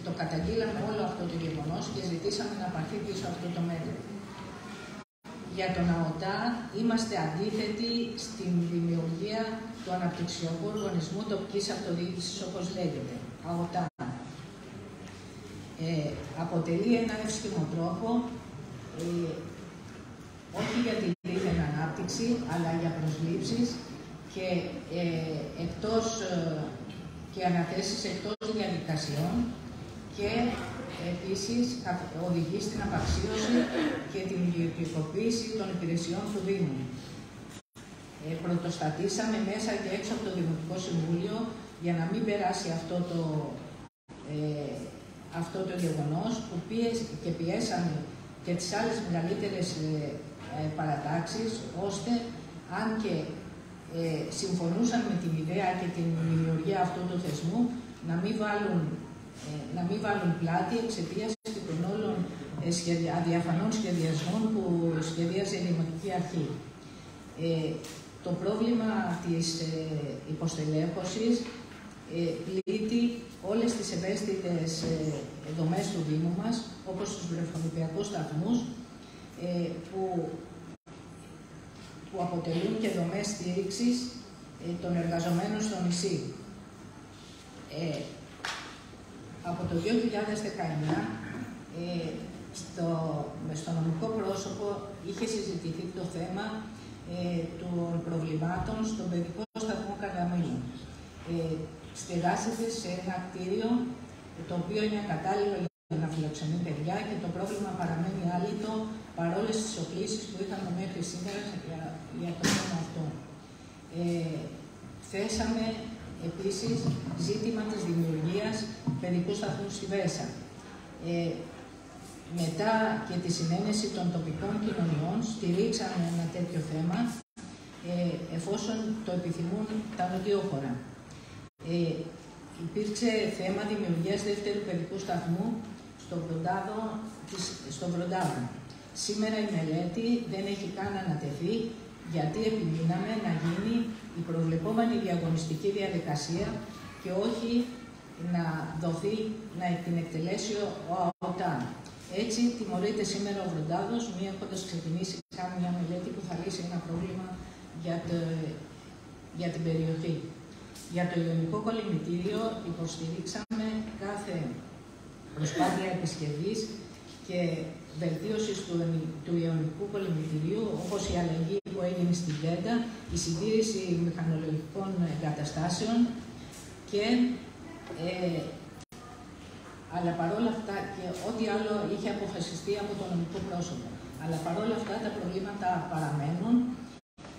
Το καταγγείλαμε όλο αυτό το γεγονός και ζητήσαμε να πάρθει πίσω αυτό το μέτρο. Για τον ΑΟΤΑ είμαστε αντίθετοι στην δημιουργία του αναπτυξιακού οργανισμού τοπικής αυτοδιοίκησης, όπως λέγεται, ΑΟΤΑ. Αποτελεί ένα εύσχυμο τρόπο, όχι για την δίθεν ανάπτυξη, αλλά για προσλήψεις και αναθέσεις εκτός διαδικασιών και επίσης οδηγεί στην απαξίωση και την ιδιωτικοποίηση των υπηρεσιών του Δήμου. Πρωτοστατήσαμε μέσα και έξω από το Δημοτικό Συμβούλιο για να μην περάσει αυτό το γεγονός που πιέσαμε και τις άλλες μεγαλύτερες παρατάξεις, ώστε αν και συμφωνούσαν με την ιδέα και την δημιουργία αυτού του θεσμού, να μην βάλουν πλάτη εξαιτίας των όλων αδιαφανών σχεδιασμών που σχεδίασε η Δημοτική Αρχή. Το πρόβλημα της υποστελέχωσης πλήττει όλες τις ευαίσθητες δομές του Δήμου μας, όπως τους βρεφονιπιακούς σταθμούς, που αποτελούν και δομές στήριξης των εργαζομένων στο νησί. Από το 2019, στο νομικό πρόσωπο είχε συζητηθεί το θέμα των προβλημάτων στον παιδικό σταθμό Καρδαμήλων. Στεγάζεται σε ένα κτίριο το οποίο είναι ακατάλληλο για να φιλοξενεί παιδιά και το πρόβλημα παραμένει άλυτο παρόλες τις οπλίσεις που είχαμε μέχρι σήμερα για το θέμα αυτό. Θέσαμε επίσης ζήτημα της δημιουργίας παιδικού σταθμού στη Βέσα. Μετά και τη συνένεση των τοπικών κοινωνιών στηρίξαμε ένα τέτοιο θέμα εφόσον το επιθυμούν τα νοτιόχωρα. Υπήρξε θέμα δημιουργίας δεύτερου παιδικού σταθμού στο Βροντάδο. Σήμερα η μελέτη δεν έχει καν ανατεθεί γιατί επιμείναμε να γίνει η προβλεπόμενη διαγωνιστική διαδικασία και όχι να την εκτελέσει ο ΑΟΤΑ. Έτσι τιμωρείται σήμερα ο Βροντάδος, μη έχοντας ξεκινήσει καν μια μελέτη που θα λύσει ένα πρόβλημα για την περιοχή. Για το Ιωνικό Κολυμβητήριο υποστηρίξαμε κάθε προσπάθεια επισκευής και βελτίωσης του Ιωνικού Κολυμβητηρίου, όπως η αλλαγή που έγινε στην Τέντα, η συντήρηση μηχανολογικών εγκαταστάσεων αλλά παρόλα αυτά και ό,τι άλλο είχε αποφασιστεί από το νομικό πρόσωπο. Αλλά παρόλα αυτά τα προβλήματα παραμένουν.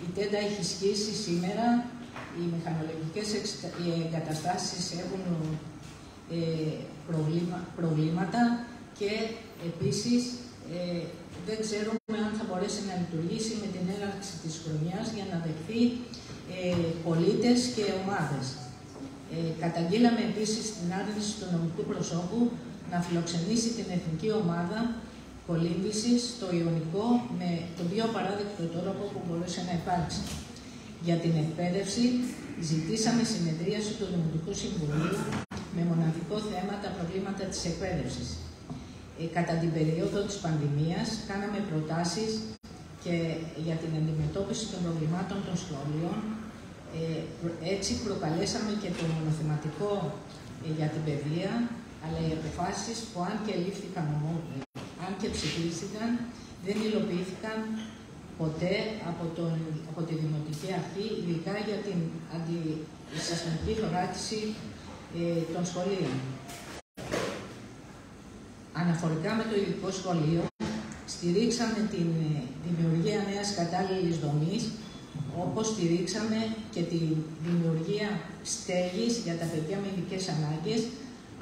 Η Τέντα έχει σκίσει σήμερα, οι μηχανολογικές εγκαταστάσεις έχουν προβλήματα και επίσης δεν ξέρουμε αν θα μπορέσει να λειτουργήσει με την έναρξη της χρονιάς για να δεχθεί πολίτες και ομάδες. Καταγγείλαμε επίσης την άρνηση του νομικού προσώπου να φιλοξενήσει την εθνική ομάδα κολύμβησης στο Ιωνικό με τον πιο απαράδεκτο τρόπο που μπορούσε να υπάρξει. Για την εκπαίδευση ζητήσαμε συνεδρίαση του Δημοτικού Συμβουλίου με μοναδικό θέμα τα προβλήματα της εκπαίδευσης. Κατά την περίοδο της πανδημίας κάναμε προτάσεις και για την αντιμετώπιση των προβλημάτων των σχολείων. Έτσι προκαλέσαμε και το μονοθεματικό για την παιδεία, αλλά οι αποφάσεις που αν και ψηφίστηκαν δεν υλοποιήθηκαν ποτέ από τη Δημοτική Αρχή, ειδικά για την αντισυσμική θωράκιση των σχολείων. Αναφορικά με το ειδικό σχολείο, στηρίξαμε την δημιουργία νέας κατάλληλης δομής, όπως στηρίξαμε και τη δημιουργία στέγης για τα παιδιά με ειδικές ανάγκες,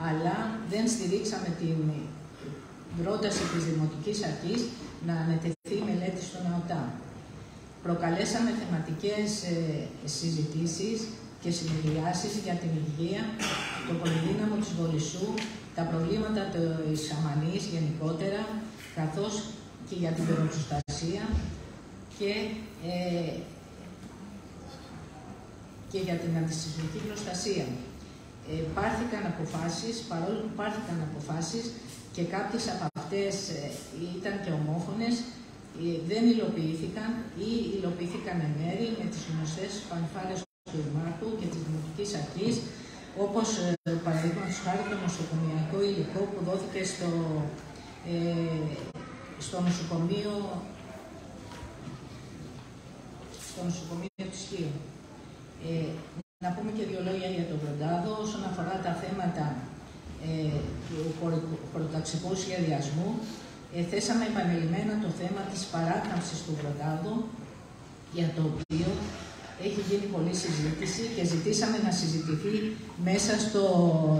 αλλά δεν στηρίξαμε την πρόταση της Δημοτικής Αρχής να ανατεθεί μελέτη στον ΑΟΤΑ. Προκαλέσαμε θεματικές συζητήσεις και συνεδριάσεις για την υγεία, το πολυδύναμο της Βολισσού, τα προβλήματα της Αμανής γενικότερα, καθώς και για την πυροπροστασία και για την αντισυσμική προστασία. Παρόλο που πάρθηκαν αποφάσεις και κάποιες από αυτές ήταν και ομόφωνες, δεν υλοποιήθηκαν ή υλοποιήθηκαν εν μέρη με τις γνωστές φανφάρες του Δημάρχου και της Δημοτικής Αρχής, όπως παραδείγματος χάρη το νοσοκομειακό υλικό που δόθηκε στο νοσοκομείο του Σχείου. Να πούμε και δύο λόγια για τον Βροντάδο όσον αφορά τα θέματα του χωροταξικού σχεδιασμού. Θέσαμε επανειλημμένα το θέμα της παράκαμψης του Βροντάδου, για το οποίο έχει γίνει πολλή συζήτηση και ζητήσαμε να συζητηθεί μέσα στο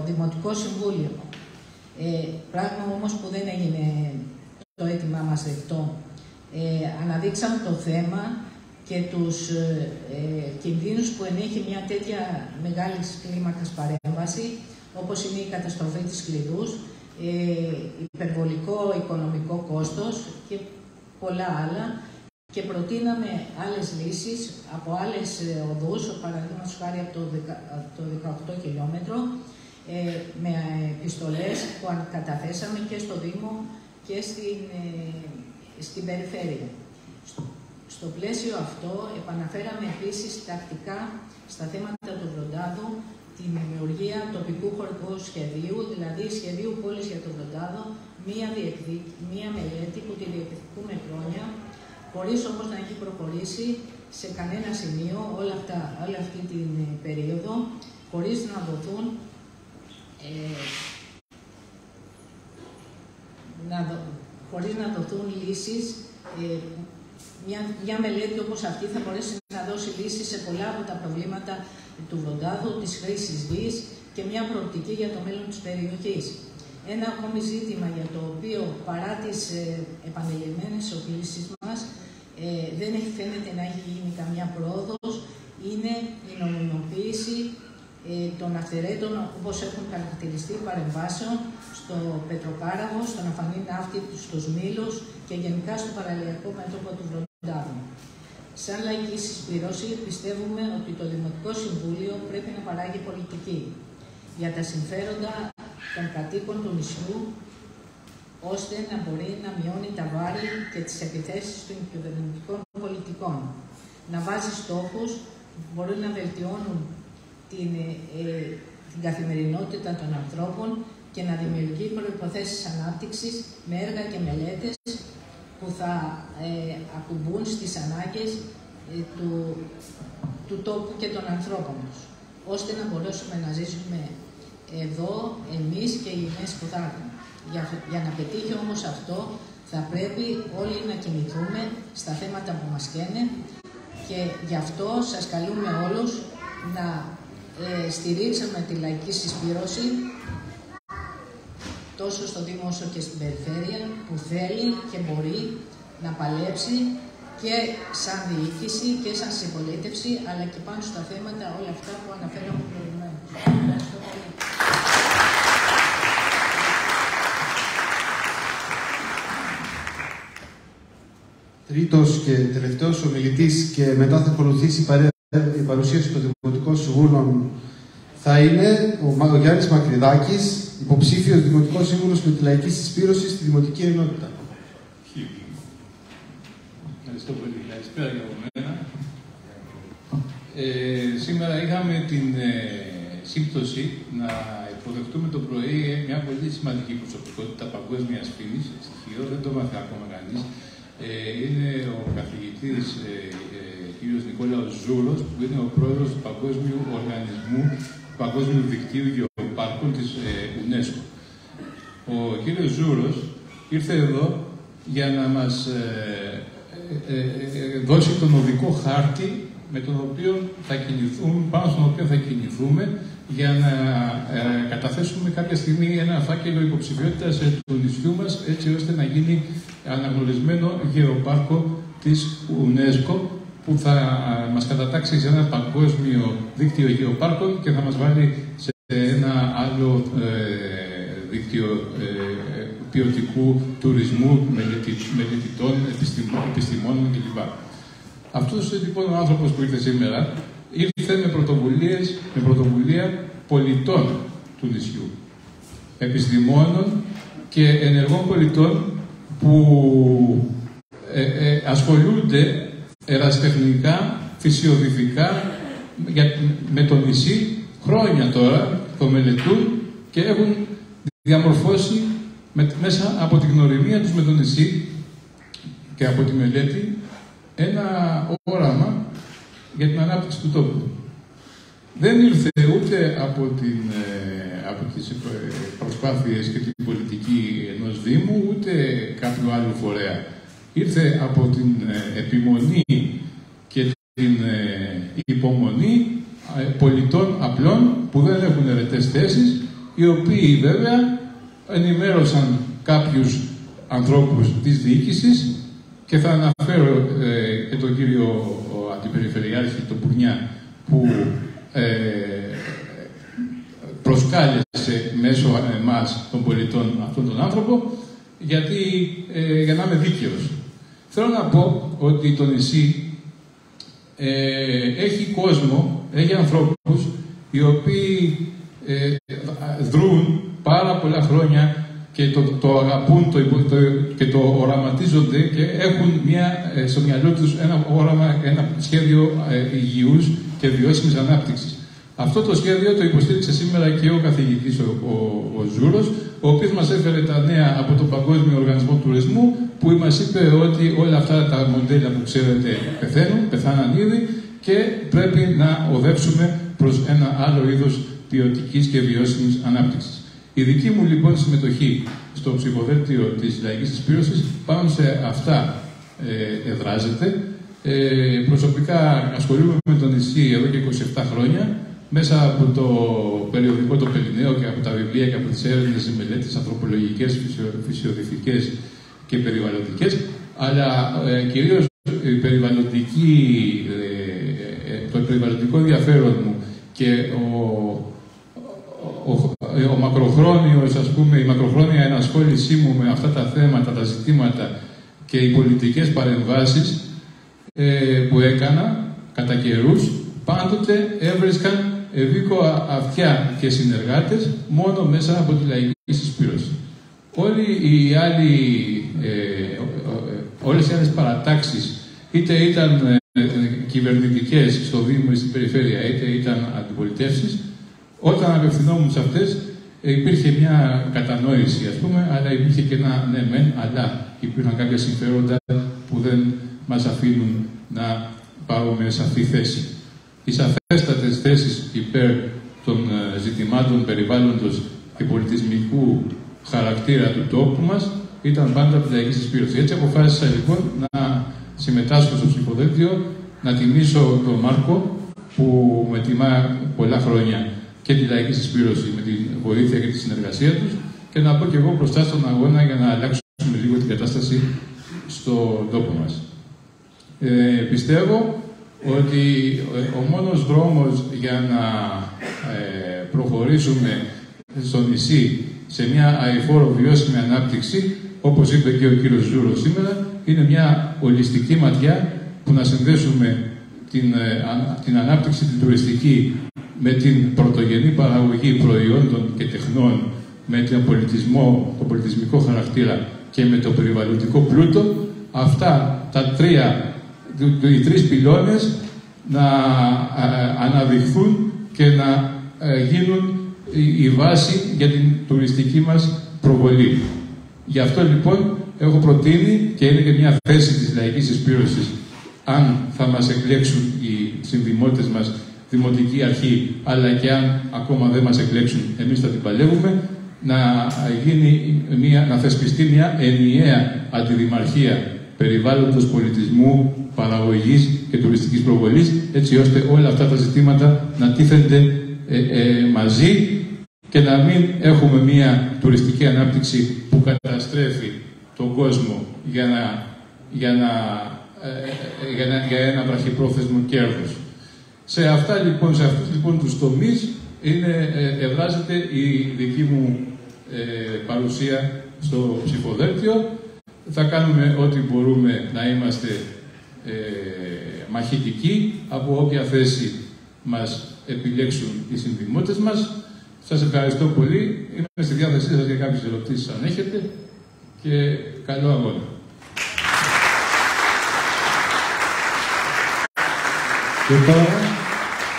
Δημοτικό Συμβούλιο. Πράγμα όμως που δεν έγινε το αίτημά μας δεκτό. Αναδείξαμε το θέμα και τους κινδύνους που ενέχει μια τέτοια μεγάλη κλίμακας παρέμβαση, όπως είναι η καταστροφή της κλειδούς, υπερβολικό οικονομικό κόστος και πολλά άλλα, και προτείναμε άλλες λύσεις από άλλες οδούς, παραδείγματος χάρη από το 18 χιλιόμετρο, με επιστολές που καταθέσαμε και στο Δήμο και στην περιφέρεια. Στο πλαίσιο αυτό επαναφέραμε επίσης τακτικά στα θέματα του Βροντάδου την δημιουργία τοπικού χωρικού σχεδίου, δηλαδή σχεδίου πόλης για τον Βροντάδο, μία μελέτη που τη διεκδικούμε χρόνια, χωρίς όμως να έχει προχωρήσει σε κανένα σημείο όλη αυτή την περίοδο, χωρίς να δοθούν λύσεις. Μια μελέτη όπως αυτή θα μπορέσει να δώσει λύσεις σε πολλά από τα προβλήματα του Βροντάδου, της χρήσης γης και μια προοπτική για το μέλλον της περιοχής. Ένα ακόμη ζήτημα για το οποίο, παρά τις επανειλημμένες οπλίσεις μας, δεν φαίνεται να έχει γίνει καμιά πρόοδος, είναι η νομιμοποίηση των αυθαιρέτων, όπως έχουν χαρακτηριστεί, παρεμβάσεων στο πετροκάραβο, στον αφανή ναύτη, στους Μήλους και γενικά στο παραλιακό μέτωπο του Βροντάδου. Σαν λαϊκή συσπήρωση, πιστεύουμε ότι το Δημοτικό Συμβούλιο πρέπει να παράγει πολιτική για τα συμφέροντα των κατοίκων του νησιού, ώστε να μπορεί να μειώνει τα βάρη και τις επιθέσεις των κυβερνητικών πολιτικών, να βάζει στόχους που μπορούν να βελτιώνουν την καθημερινότητα των ανθρώπων και να δημιουργεί προϋποθέσεις ανάπτυξης με έργα και μελέτες που θα ακουμπούν στις ανάγκες του τόπου και των ανθρώπων τους, ώστε να μπορέσουμε να ζήσουμε εδώ εμείς και οι γενιές που θα έρθουν. Για να πετύχει όμως αυτό, θα πρέπει όλοι να κινηθούμε στα θέματα που μας καίνε και γι' αυτό σας καλούμε όλους να στηρίξουμε τη λαϊκή συσπήρωση τόσο στο Δήμο όσο και στην περιφέρεια, που θέλει και μπορεί να παλέψει και σαν διοίκηση και σαν συμπολίτευση, αλλά και πάνω στα θέματα όλα αυτά που αναφέραμε προηγουμένως. Τρίτος και τελευταίος ομιλητής και μετά θα ακολουθήσει η παρουσίαση των Δημοτικών Συμβούλων θα είναι ο Γιάννης Μακρυδάκης, υποψήφιος Δημοτικός Σύμβουλος με τη Λαϊκή Συσπήρωση στη Δημοτική Ενότητα. Ευχαριστώ πολύ. Καλησπέρα για μένα. Σήμερα είχαμε την σύμπτωση να υποδεχτούμε το πρωί μια πολύ σημαντική προσωπικότητα παγκόσμιας φήμης, στοιχείο, δεν το μάθει ακόμα κανείς. Είναι ο καθηγητής κ. Νικόλαος Ζούρος, που είναι ο πρόεδρος του Παγκόσμιου Οργανισμού, του Παγκόσμιου Δικτύου Γεωπάρκων της UNESCO. Ο κ. Ζούρος ήρθε εδώ για να μας δώσει τον οδικό χάρτη με τον οποίο θα κινηθούμε, πάνω στον οποίο θα κινηθούμε για να καταθέσουμε κάποια στιγμή ένα φάκελο υποψηφιότητας του νησιού μας, έτσι ώστε να γίνει αναγνωρισμένο γεωπάρκο της UNESCO, που θα μας κατατάξει σε ένα παγκόσμιο δίκτυο γεωπάρκων και θα μας βάλει σε ένα άλλο δίκτυο ποιοτικού τουρισμού, μελετητών, επιστημόνων κλπ. Αυτός λοιπόν ο άνθρωπος που ήρθε σήμερα ήρθε με πρωτοβουλία πολιτών του νησιού, επιστημόνων και ενεργών πολιτών που ασχολούνται ερασιτεχνικά, φυσιοδηφικά με το νησί χρόνια τώρα, το μελετούν και έχουν διαμορφώσει μέσα από την γνωριμία τους με το νησί και από τη μελέτη ένα όραμα για την ανάπτυξη του τόπου. Δεν ήρθε ούτε από τις προσπάθειες και την πολιτική ενός Δήμου, ούτε κάποιου άλλου φορέα. Ήρθε από την επιμονή και την υπομονή πολιτών απλών που δεν έχουν ερετές θέσεις, οι οποίοι βέβαια ενημέρωσαν κάποιους ανθρώπους της διοίκησης, και θα αναφέρω και τον κύριο Αντιπεριφερειάρχη, τον Πουρνιά, που προσκάλεσε μέσω εμάς των πολιτών αυτόν τον άνθρωπο, για να είμαι δίκαιος. Θέλω να πω ότι το νησί έχει κόσμο, έχει ανθρώπους οι οποίοι δρούν πάρα πολλά χρόνια και το αγαπούν και το οραματίζονται και έχουν στο μυαλό τους ένα όραμα, ένα σχέδιο υγιούς και βιώσιμης ανάπτυξης. Αυτό το σχέδιο το υποστήριξε σήμερα και ο καθηγητής ο Ζούρος, ο οποίος μας έφερε τα νέα από τον Παγκόσμιο Οργανισμό Τουρισμού, που μας είπε ότι όλα αυτά τα μοντέλα που ξέρετε πεθάναν ήδη και πρέπει να οδεύσουμε προς ένα άλλο είδος ποιοτικής και βιώσιμης ανάπτυξης. Η δική μου λοιπόν συμμετοχή στο ψηφοδέλτιο της Λαϊκής Συσπήρωσης πάνω σε αυτά εδράζεται. Προσωπικά ασχολούμαι με το νησί εδώ και 27 χρόνια, μέσα από το περιοδικό το Πελληναίο και από τα βιβλία και από τις έρευνες, τις μελέτες ανθρωπολογικές, φυσιοδηφικές και περιβαλλοντικές, αλλά κυρίως το περιβαλλοντικό ενδιαφέρον μου και η μακροχρόνια ενασχόλησή μου με αυτά τα θέματα, τα ζητήματα και οι πολιτικές παρεμβάσεις που έκανα κατά καιρούς, πάντοτε έβρισκαν ευήκοα αυτιά και συνεργάτες μόνο μέσα από τη Λαϊκή Συσπήρωση. Όλες οι άλλες παρατάξεις, είτε ήταν κυβερνητικές στο Δήμο ή στην Περιφέρεια, είτε ήταν αντιπολιτεύσεις, όταν απευθυνόμουν σε αυτές, υπήρχε μια κατανόηση, ας πούμε, αλλά υπήρχε και ένα ναι μεν, αλλά υπήρχαν κάποια συμφέροντα που δεν μας αφήνουν να πάρουμε σαφή θέση. Οι σαφέστατες θέσεις υπέρ των ζητημάτων περιβάλλοντος και πολιτισμικού χαρακτήρα του τόπου μας ήταν πάντα από τη Λαϊκή Συσπήρωση. Έτσι αποφάσισα λοιπόν να συμμετάσχω στο ψηφοδέλτιο, να τιμήσω τον Μάρκο, που με τιμά πολλά χρόνια και τη Λαϊκή Συσπήρωση με τη βοήθεια και τη συνεργασία τους, και να πω και εγώ μπροστά στον αγώνα για να αλλάξουμε λίγο την κατάσταση στον τόπο μας. Πιστεύω ότι ο μόνος δρόμος για να προχωρήσουμε στο νησί σε μια αειφόρο βιώσιμη ανάπτυξη, όπως είπε και ο κύριος Ζούρος σήμερα, είναι μια ολιστική ματιά που να συνδέσουμε την ανάπτυξη την τουριστική με την πρωτογενή παραγωγή προϊόντων και τεχνών, με τον πολιτισμικό χαρακτήρα και με το περιβαλλοντικό πλούτο. Αυτά οι τρεις πυλώνες να αναδειχθούν και να γίνουν η βάση για την τουριστική μας προβολή. Γι' αυτό λοιπόν έχω προτείνει, και είναι και μια θέση της λαϊκής συσπήρωσης, αν θα μας εκλέξουν οι συνδημότες μας, Δημοτική Αρχή, αλλά και αν ακόμα δεν μας εκλέξουν, εμείς θα την παλεύουμε, να θεσπιστεί μια ενιαία αντιδημαρχία περιβάλλοντος, πολιτισμού, παραγωγής και τουριστικής προβολής, έτσι ώστε όλα αυτά τα ζητήματα να τίθενται μαζί και να μην έχουμε μια τουριστική ανάπτυξη που καταστρέφει τον κόσμο για ένα βραχυπρόθεσμο κέρδος. Σε αυτούς λοιπόν τους τομείς ευράζεται η δική μου παρουσία στο ψηφοδέλτιο. Θα κάνουμε ό,τι μπορούμε να είμαστε μαχητικοί από όποια θέση μας επιλέξουν οι συνδημότες μας. Σας ευχαριστώ πολύ. Είμαι στη διάθεσή σας για κάποιες ερωτήσεις αν έχετε και καλό αγώνα. Και τώρα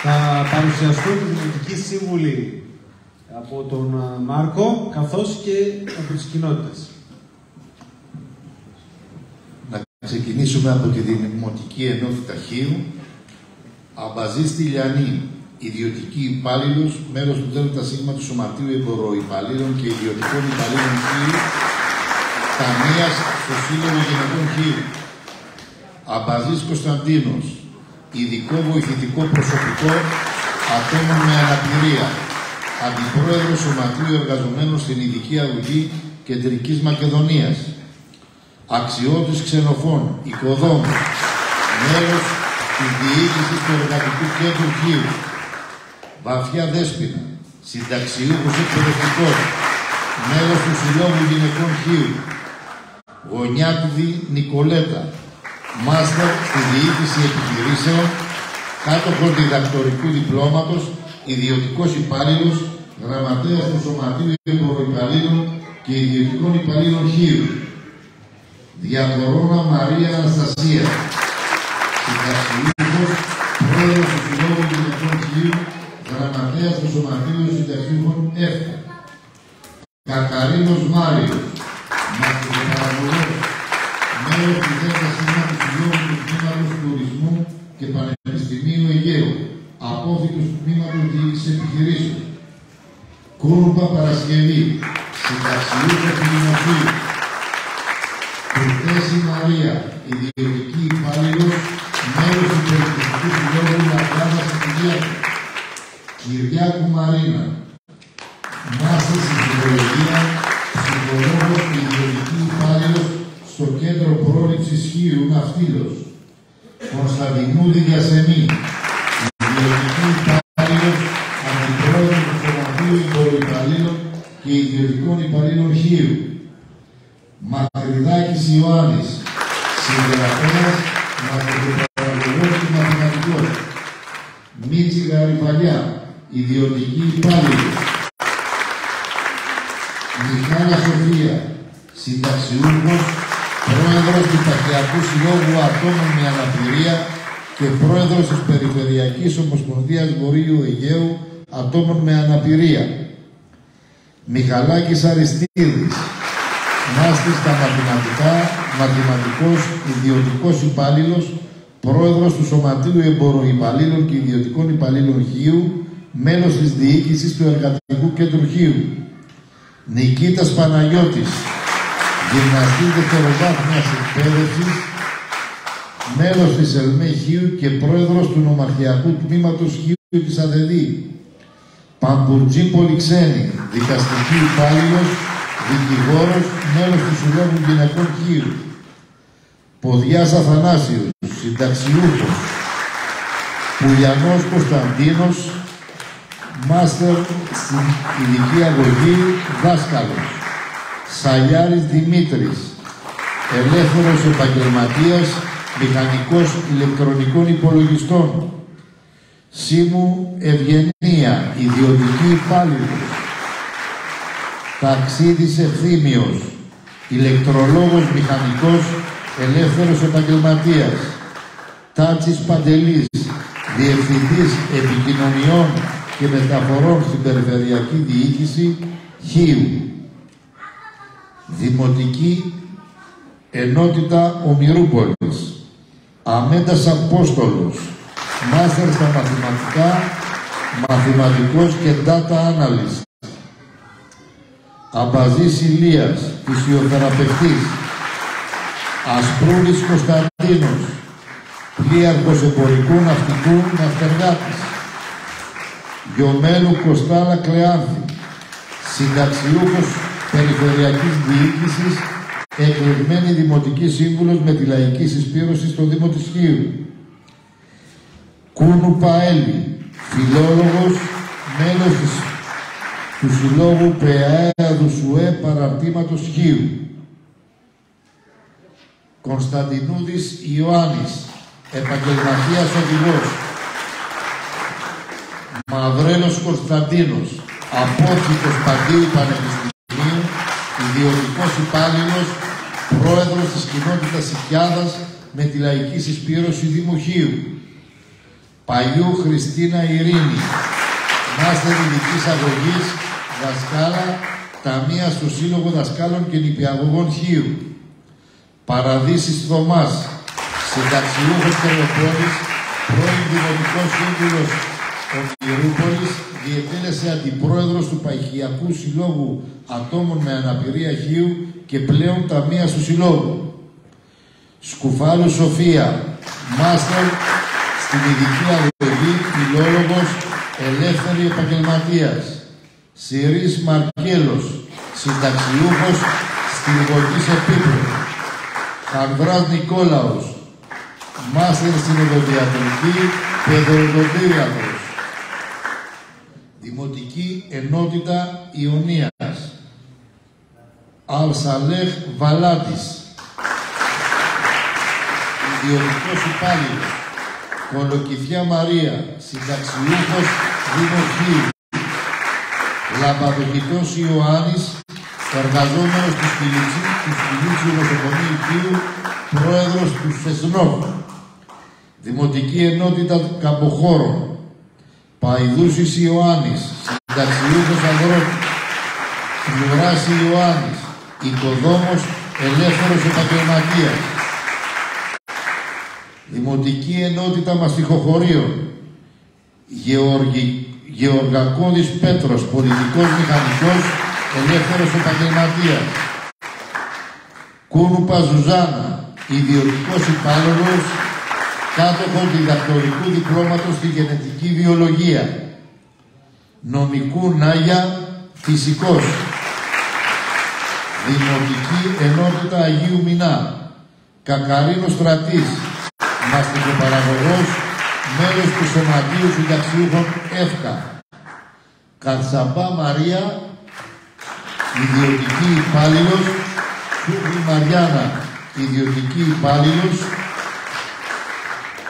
θα παρουσιαστούν οι δημοτικοί σύμβουλοι από τον Μάρκο, καθώς και από τις κοινότητες. Να ξεκινήσουμε από τη Δημοτική Ενότητα Χίου. Αμπαζής Τηλιανή, ιδιωτική υπάλληλος, μέλος του ΔΣ του Σωματείου Εμποροϊπαλλήλων και Ιδιωτικών Υπαλλήλων Χίου, Ταμείας στο Σύλλογο Γυναικών Χίου. Αμπαζής Κωνσταντίνος, ειδικό βοηθητικό προσωπικό ατόμων με αναπηρία, Αντιπρόεδρος Σωματείου Εργαζομένων στην Ειδική Αγωγή Κεντρικής Μακεδονίας. Αξιώτης Ξενοφών, οικοδόμος, μέλος της Διοίκησης του Εργατικού Κέντρου Χίου. Βαθιά Δέσποινα, συνταξιούχος εκπαιδευτικός, μέλος του Συλλόγου Γυναικών Χίου. Γωνιάτιδη Νικολέτα, μάστερ στη Διοίκηση Επιχειρήσεων, κάτοχος διδακτορικού διπλώματος, ιδιωτικός υπάλληλος, γραμματέας του Σωματείου Εμποροϊπαλλήλων και Ιδιωτικών Υπαλλήλων Χίου. Διαδωρώνα Μαρία Αναστασία, συνταξιούχος, πρόεδρος του Συλλόγου Γυναικών Χίου, γραμματέας του Σωματείου Συνταξιούχων ΕΦΤΑ. Κακαρίνος Μάριος, μαθητοπαραγωγός, μέλος του ΔΣ του Συλλόγου του Τμήματος Τουρισμού και Πανεπιστημίου Αιγαίου, απόφοιτος του Τμήματος Διοίκησης Επιχειρήσεων. Κούρμπα Παρασκευή, συνταξιούχος του Δημοσίου. Κουρτέση Μαρία, ιδιωτική υπάλληλος, μέλος του Πολιτιστικού Συλλόγου Λαμπράδα Σικυλιάκου. Κυριάκου Μαρίνα, μάστερ στην ψυχολογία, ψυχολόγος και ιδιωτική υπάλληλος στο Κέντρο Πρόληψης Χίου Ναυτίλος. Κωνσταντινούδη Διασενή, ιδιωτική υπάλληλος, αντιπρόεδρος του Σωματείου Εμποροϊπαλλήλων και Ιδιωτικών Υπαλλήλων Χίου. Μακρυδάκης Ιωάννης, συγγραφέας, μαθητοπαραγωγός και μαθηματικός. Μίτσι Γαρυπαλιά, ιδιωτική υπάλληλος. Μιχάλα Σοφία, συνταξιούχος, πρόεδρος του Ταχειακού Συλλόγου Ατόμων με Αναπηρία και πρόεδρος της Περιφερειακής Ομοσπονδίας Βορείου Αιγαίου Ατόμων με Αναπηρία. Μιχαλάκης Αριστίδης, μάστερ στα μαθηματικά, μαθηματικός, ιδιωτικός υπάλληλος, πρόεδρος του Σωματείου Εμποροϊπαλλήλων και Ιδιωτικών Υπαλλήλων Χίου, μέλος της Διοίκησης του Εργατικού Κέντρου Χίου. Νικήτας Παναγιώτης, γυμναστής δευτεροβάθμιας εκπαίδευσης, μέλος της ΕΛΜΕ Χίου και πρόεδρος του Νομαρχιακού Τμήματος Χίου της ΑΔΕΔΗ. Παμπουρτζή Πολυξένη, δικαστική υπάλληλος, δικηγόρος, μέλος του Συλλόγου Γυναικών Χίου. Ποδιάς Αθανάσιος, συνταξιούχος. Πουλιανός Κωνσταντίνος, Μάστερ στην ειδική αγωγή, δάσκαλος. Σαλιάρης Δημήτρης, ελεύθερος επαγγελματίας, μηχανικός ηλεκτρονικών υπολογιστών. Σίμου Ευγενία, ιδιωτική υπάλληλος. Ταξίδης Ευθύμιος, ηλεκτρολόγος μηχανικός, ελεύθερος επαγγελματίας. Τάτσης Παντελής, διευθυντής επικοινωνιών και μεταφορών στην Περιφερειακή Διοίκηση Χίου. Δημοτική Ενότητα Ομηρούπολης. Αμέντας Απόστολος, μάστερ στα μαθηματικά, μαθηματικός και data analyst. Αμπαζής Ηλίας, φυσιοθεραπευτής. Ασπρούρης Κωνσταντίνος, πλοίαρχος εμπορικού ναυτικού ναυτεργάτης. Γιωμέλου Κωστάλα Κλεάνθη, συνταξιούχος Περιφερειακής Διοίκησης, εκλεγμένη Δημοτική Σύμβουλος με τη Λαϊκή Συσπήρωση στο Δήμο της Χίου. Κούνου Παέλη, φιλόλογος, μέλος του Συλλόγου ΠΕΑΕΑ Δουσουέ Παραρτήματος Χίου. Κωνσταντινούδης Ιωάννης, επαγγελματίας οδηγός. Μαυρέλος Κωνσταντίνος, απόφοιτος Παντίου Πανεπιστημίου, ιδιωτικός υπάλληλος, πρόεδρος της κοινότητας Οικιάδας με τη Λαϊκή Συσπήρωση Δήμου Χίου. Παλιού Χριστίνα Ειρήνη, μάστερ ειδικής αγωγής, δασκάλα, ταμεία στο Σύλλογο Δασκάλων και Νηπιαγωγών Χίου. Παραδείσης Θωμάς, συνταξιούχος Τελοπόλης, πρώην Δημοτικός Σύμβουλος Ομηρούπολης, διετέλεσε αντιπρόεδρος του Παϊχιακού Συλλόγου Ατόμων με Αναπηρία Χίου και πλέον ταμείας του Συλλόγου. Σκουφάλου Σοφία, μάστερ στην ειδική αγωγή, φιλόλογος, ελεύθερη επαγγελματίας. Σιρής Μαρκέλος, συνταξιούχος στην Λιγωτής Επίπλου. Χανδράς Νικόλαος, μάστερ στην οδοντιατρική, παιδοοδοντίατρος. Δημοτική Ενότητα Ιωνίας. Αλσαλέχ Βαλάτης, ιδιωτικός υπάλληλος. Κολοκυθιά Μαρία, συνταξιούχος Δημοχείου. Λαμπαδοκητός Ιωάννης, εργαζόμενος του Φιλίτσιου Νοσοκομείου Χίου, πρόεδρος του ΣΕΣΝΟΒ. Δημοτική Ενότητα Καμποχώρων. Παϊδούσης Ιωάννης, συνταξιούχος αγρότης. Φλουράς Ιωάννης, οικοδόμος, ελεύθερος επαγγελματίας. Δημοτική Ενότητα Μαστιχοχωρίων. Γεωργακώδης Πέτρος, πολιτικός μηχανικός, ελεύθερος επαγγελματίας. Κούνουπα Ζουζάνα, ιδιωτικός υπάλληλος, κάτοχος διδακτορικού διπλώματος στη γενετική βιολογία. Νομικού Νάγια, φυσικός. Δημοτική Ενότητα Αγίου Μινά. Κακαρίνος Στρατής, μαστιχοπαραγωγός, μέλος του Σωματείου Συνταξιούχων ΕΦΚΑ. Καρσαμπά Μαρία, ιδιωτική υπάλληλος. Σούγλη Μαριάννα, ιδιωτική υπάλληλος.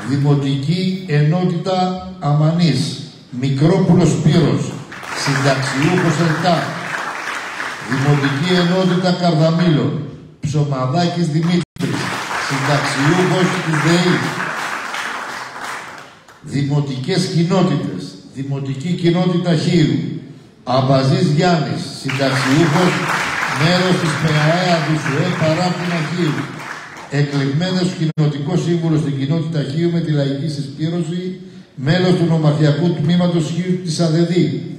Δημοτική Ενότητα Αμανής. Μικρόπουλος Σπύρος, συνταξιούχος ΕΛΤΑ. Δημοτική Ενότητα Καρδαμήλων. Ψωμαδάκης Δημήτρης, συνταξιούχος της ΔΕΗ. Δημοτικές κοινότητες. Δημοτική Κοινότητα Χίου. Αμπαζής Γιάννης, συνταξιούχος, μέρος της ΠΕΑΕΑ Δουσουέ Παράπτυμα Χίου. Εκλεγμένος κοινοτικό σύμβουλο στην κοινότητα Χίου με τη Λαϊκή Συσπήρωση, μέλος του νομαρχιακού τμήματος Χίου της ΑΔΕΔΗ.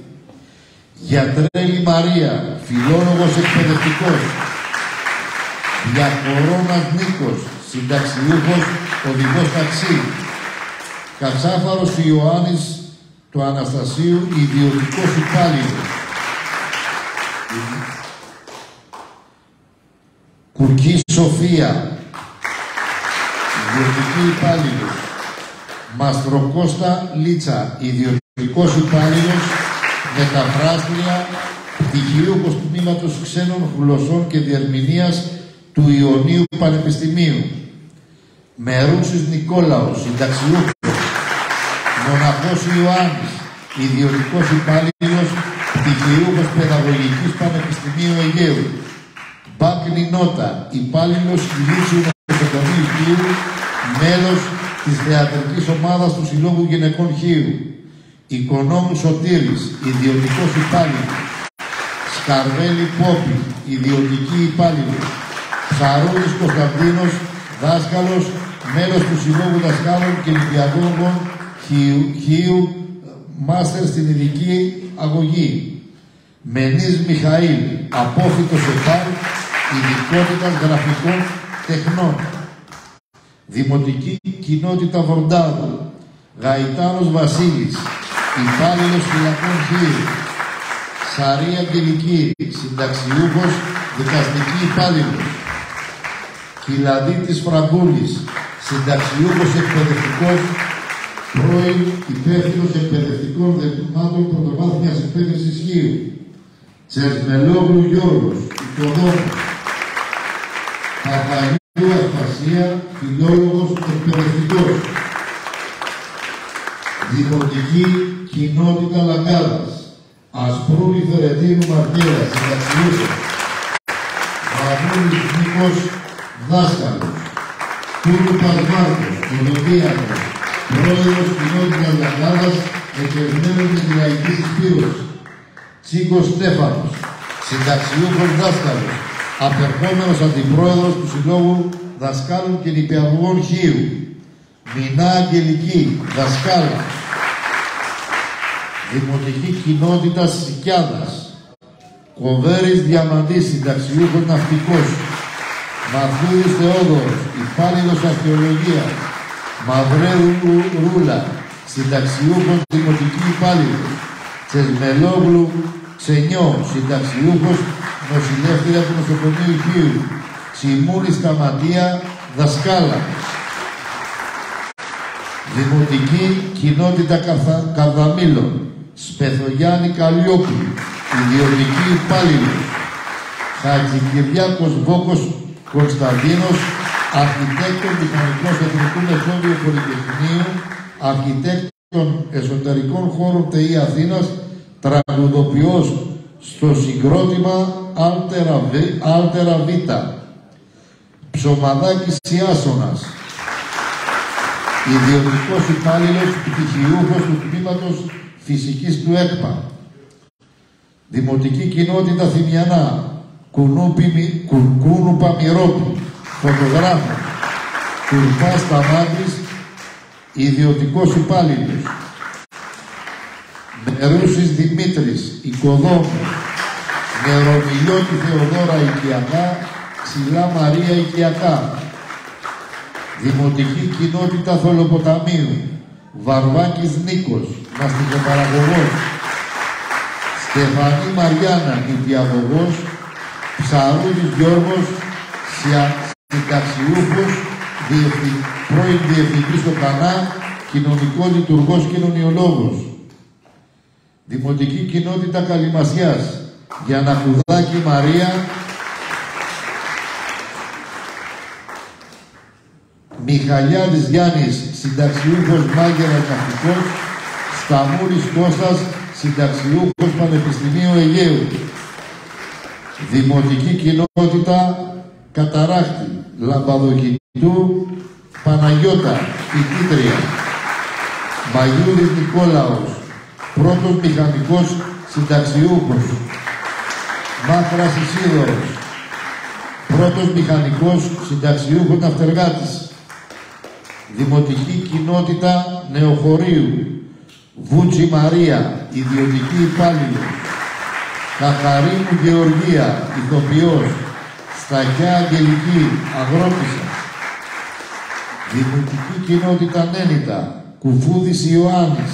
Γιατρέλη Μαρία, φιλόλογος εκπαιδευτικός. Διακορώνας Νίκος, συνταξιούχος, οδηγός ταξί. Κατσάφαρος Ιωάννης του Αναστασίου, ιδιωτικός υπάλληλος. Κουκκή Σοφία, ιδιωτική υπάλληλος. Μαστροκώστα Λίτσα, ιδιωτικός υπάλληλος, μεταφράστρια πτυχιούχος τμήματος ξένων γλωσσών και διερμηνίας του Ιωνίου Πανεπιστημίου. Μερούσης Νικόλαος, συνταξιούχος. Μοναχός Ιωάννης, ιδιωτικός υπάλληλος, πτυχιούχος Παιδαγωγικής Πανεπιστημίου Αιγαίου. Μπάκνη Νότα, υπάλληλος Ηλίτσιου Νοσοκομείου Χίου, μέλος της θεατρικής ομάδας του Συλλόγου Γυναικών Χίου. Οικονόμου Σωτήρης, ιδιωτικός υπάλληλος. Σκαρβέλη Πόπη, ιδιωτική υπάλληλος. Ψαρούλης Κωνσταντίνος, δάσκαλος, μέλος του Συλλόγου Δασκάλων και Νηπιαγώγων Χίου, μάστερ στην ειδική αγωγή. Μενής Μιχαήλ, απόφοιτος ΕΠΑΛ, ειδικότητας γραφικών τεχνών. Δημοτική κοινότητα Βορντάδου. Γαϊτάνος Βασίλης, υπάλληλος φυλακών Χίου. Σαρή Αγγελική, συνταξιούχος, δικαστική υπάλληλος. Κυλαδίτης Φραγκούλης, συνταξιούχος εκπαιδευτικός, πρώην υπεύθυνος εκπαιδευτικών δεκμάτων πρωτοβάθμιας εκπαίδευσης Χίου. Τσερμελόγλου Γιώργος, οικοδόμος. Παπαγιού Ασπασία, φιλόλογος εκπαιδευτικός. Δημοτική κοινότητα Λαγκάδας. Ασπρούλη Φερετίνου Μαρτέρα, συνταξιούχος. Βαμούλης Νίκος, δάσκαλος. Τούρκας Μάρκος, οδοντίατρος. Πρόεδρος κοινότητας Λαγκάδας, εκπαιδευμένος με τη λαϊκή συσπήρωση. Τσίκος Στέφανος, συνταξιούχος δάσκαλος, απερχόμενος αντιπρόεδρος του Συλλόγου Δασκάλων και Νηπιαγωγών Χίου. Μινά Αγγελική, δασκάλα. Δημοτική κοινότητα Σικιάδας. Κοβέρης Διαμαντής, συνταξιούχος ναυτικός. Μαθούδης Θεόδωρος, υπάλληλος αρχαιολογίας. Μαυρέδου Ρούλα, συνταξιούχος δημοτική υπάλληλος. Τσεσμελόγλου Ξενιό, συνταξιούχος νοσηλεύτρια του Νοσοκομείου Χίου. Τσιμούρη Σταματία, δασκάλα. Δημοτική κοινότητα Καρδαμήλων. Σπεθογιάννη Καλλιόπουλου, ιδιωτική υπάλληλος. Χατζικυριάκος Βόκος Κωνσταντίνος, αρχιτέκτον μηχανικός Εθνικού Μεσόβιου Πολυτεχνείου, αρχιτέκτον εσωτερικών χώρων ΤΕΗ Αθήνας, τραγουδοποιός στο συγκρότημα Άλτερα Β. Ψωμαδάκης Ιάσονας, ιδιωτικός υπάλληλος πτυχιούχος του τμήματος φυσικής του ΕΚΠΑ. Δημοτική κοινότητα Θυμιανά, Κουνούπα Μυρόπη, φωτογράφος. Κουρπάς Σταμάτης, ιδιωτικός υπάλληλος. Μερούσης Δημήτρης, οικοδόμος. Νερομιλιώτη Θεοδόρα, οικιακά. Ξυλά Μαρία, οικιακά. Δημοτική κοινότητα Θολοποταμίου. Βαρβάκης Νίκος, μαστιγοπαραγωγός. Στεφανή Μαριάννα, νηπιαγωγός. Ψαρούλης Γιώργος, συνταξιούχος, πρώην διευθυντής στο ΚΑΝΑ, κοινωνικό λειτουργός κοινωνιολόγος. Δημοτική κοινότητα Καλυμασιάς, Γιαννακουδάκη Μαρία. Μιχαλιάδης Γιάννης, συνταξιούχος μάγειρας ναυτικός. Σταμούρης Κώστας, συνταξιούχος Πανεπιστημίου Αιγαίου. Δημοτική κοινότητα Καταράκτη, Λαμπαδοκητού, Παναγιώτα, Ιτήτρια. Μαγιούρης Νικόλαος, πρώτος μηχανικός συνταξιούχος. Μάχρας Ισίδωρος, πρώτος μηχανικός συνταξιούχος ναυτεργάτης. Δημοτική κοινότητα Νεοχωρίου. Βούτσι Μαρία, ιδιωτική υπάλληλος. Καθαρίνου Γεωργία, ηθοποιός. Σταχιά Αγγελική, αγρότησα. Δημοτική κοινότητα Νένιτα, Κουφούδης Ιωάννης.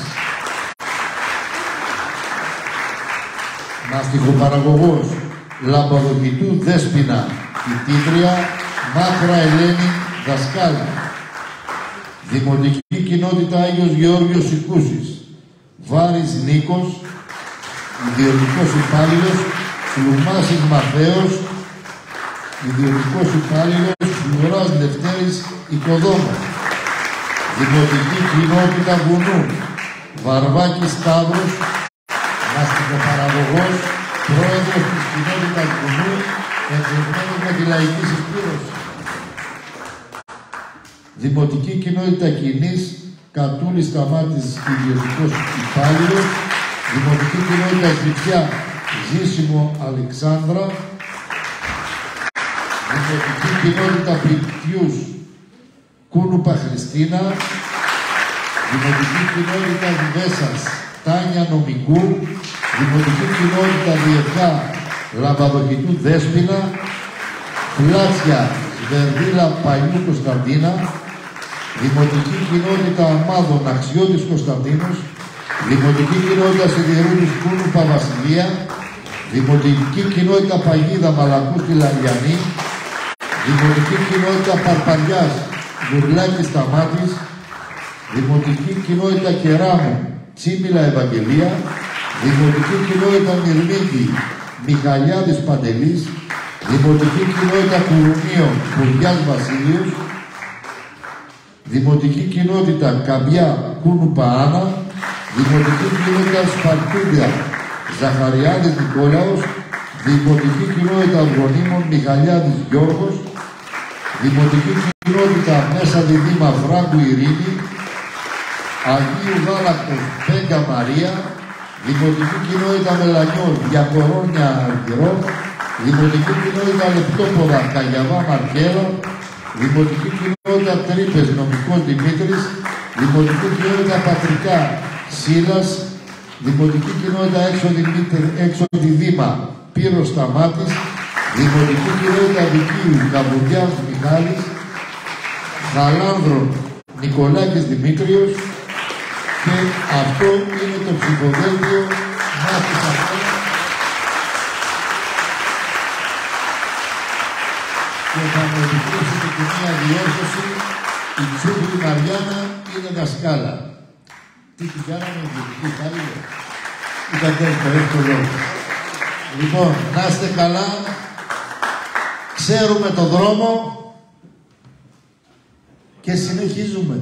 Μαστιχοπαραγωγός, Λαμπαδοκητού Δέσποινα, Ιτήτρια. Μάκρα Ελένη, δασκάλα. Δημοτική κοινότητα Άγιος Γεώργιος Σικούσης. Βάρης Νίκος. ιδιωτικός υπάλληλος Φλουμάσης Μαθαίος, ιδιωτικός υπάλληλος Φλουράς Λευτέρης Οικοδόμος. Δημοτική κοινότητα Βουνού, Βαρβάκης Σταύρος, μαστικοπαραγωγός, πρόεδρος της κοινότητας Βουνού, εκλεγμένος με τη λαϊκή συσπήρωση. Δημοτική κοινότητα Κοινής, Κατούλης Σταμάτης, ιδιωτικός υπάλληλος. Δημοτική κοινότητα Ζητιά, Ζήσιμο Αλεξάνδρα. Δημοτική κοινότητα Πιτιούς, Κούνουπα Χριστίνα. Δημοτική κοινότητα Βέσας, Τάνια Νομικού. Δημοτική κοινότητα Διεθνά, Λαμπαδοκητού Δέσποινα. Φλάτσια, Σβερδίλα Παλιού Κωνσταντίνα. Δημοτική κοινότητα Αμάδων Αξιώτης Κωνσταντίνος. Δημοτική κοινότητα Σιδηρούλης Κούνουπα Βασιλεία. Δημοτική κοινότητα Παγίδα Μαλακού στη Λαγιανή. Δημοτική κοινότητα Παρπαριάς Γουρλάκης Σταμάτης. Δημοτική κοινότητα Κεράμου Τσίμιλα Ευαγγελία. Δημοτική κοινότητα Μυρμήτη Μιχαλιάδης Παντελής. Δημοτική κοινότητα Κουρουνίων Κουριάς Βασίλειος. Δημοτική κοινότητα Καμπιά Κούνουπα Άννα. Δημοτική κοινότητα Σπαρτούδια Ζαχαριάδης Νικόλαος. Δημοτική κοινότητα Αυγονίμων Μιχαλιάδης Γιώργος. Δημοτική κοινότητα Μέσα Διδήμα Φράγκου Ειρήνη. Αγίου Γάλακτος Πέγκα Μαρία. Δημοτική κοινότητα Μελανιών Διακορώνια Αργυρό. Δημοτική κοινότητα Λεπτόποδα Καγιαβά Μαρκέλα. Δημοτική κοινότητα Τρύπες Νομικός Δημήτρης. Δημοτική κοινότητα Πατρικά Σίλας. Δημοτική κοινότητα Έξω Δήμα Πύρος Σταμάτης. Δημοτική κοινότητα Δικίου Καβουριάς Μιχάλης. Χαλάνδρων Νικολάκης Δημήτριος. Και αυτό είναι το ψηφοδέλτιο Μάθης αυτό. Και θα μου επιτρέψετε και μία διόρθωση. Η Τσούμπλη Μαριάννα είναι δασκάλα. Τι την κάναμε, ιδιωτική υπάλληλο. Ήταν το εύκολο. Λοιπόν, να είστε καλά. Ξέρουμε το δρόμο και συνεχίζουμε.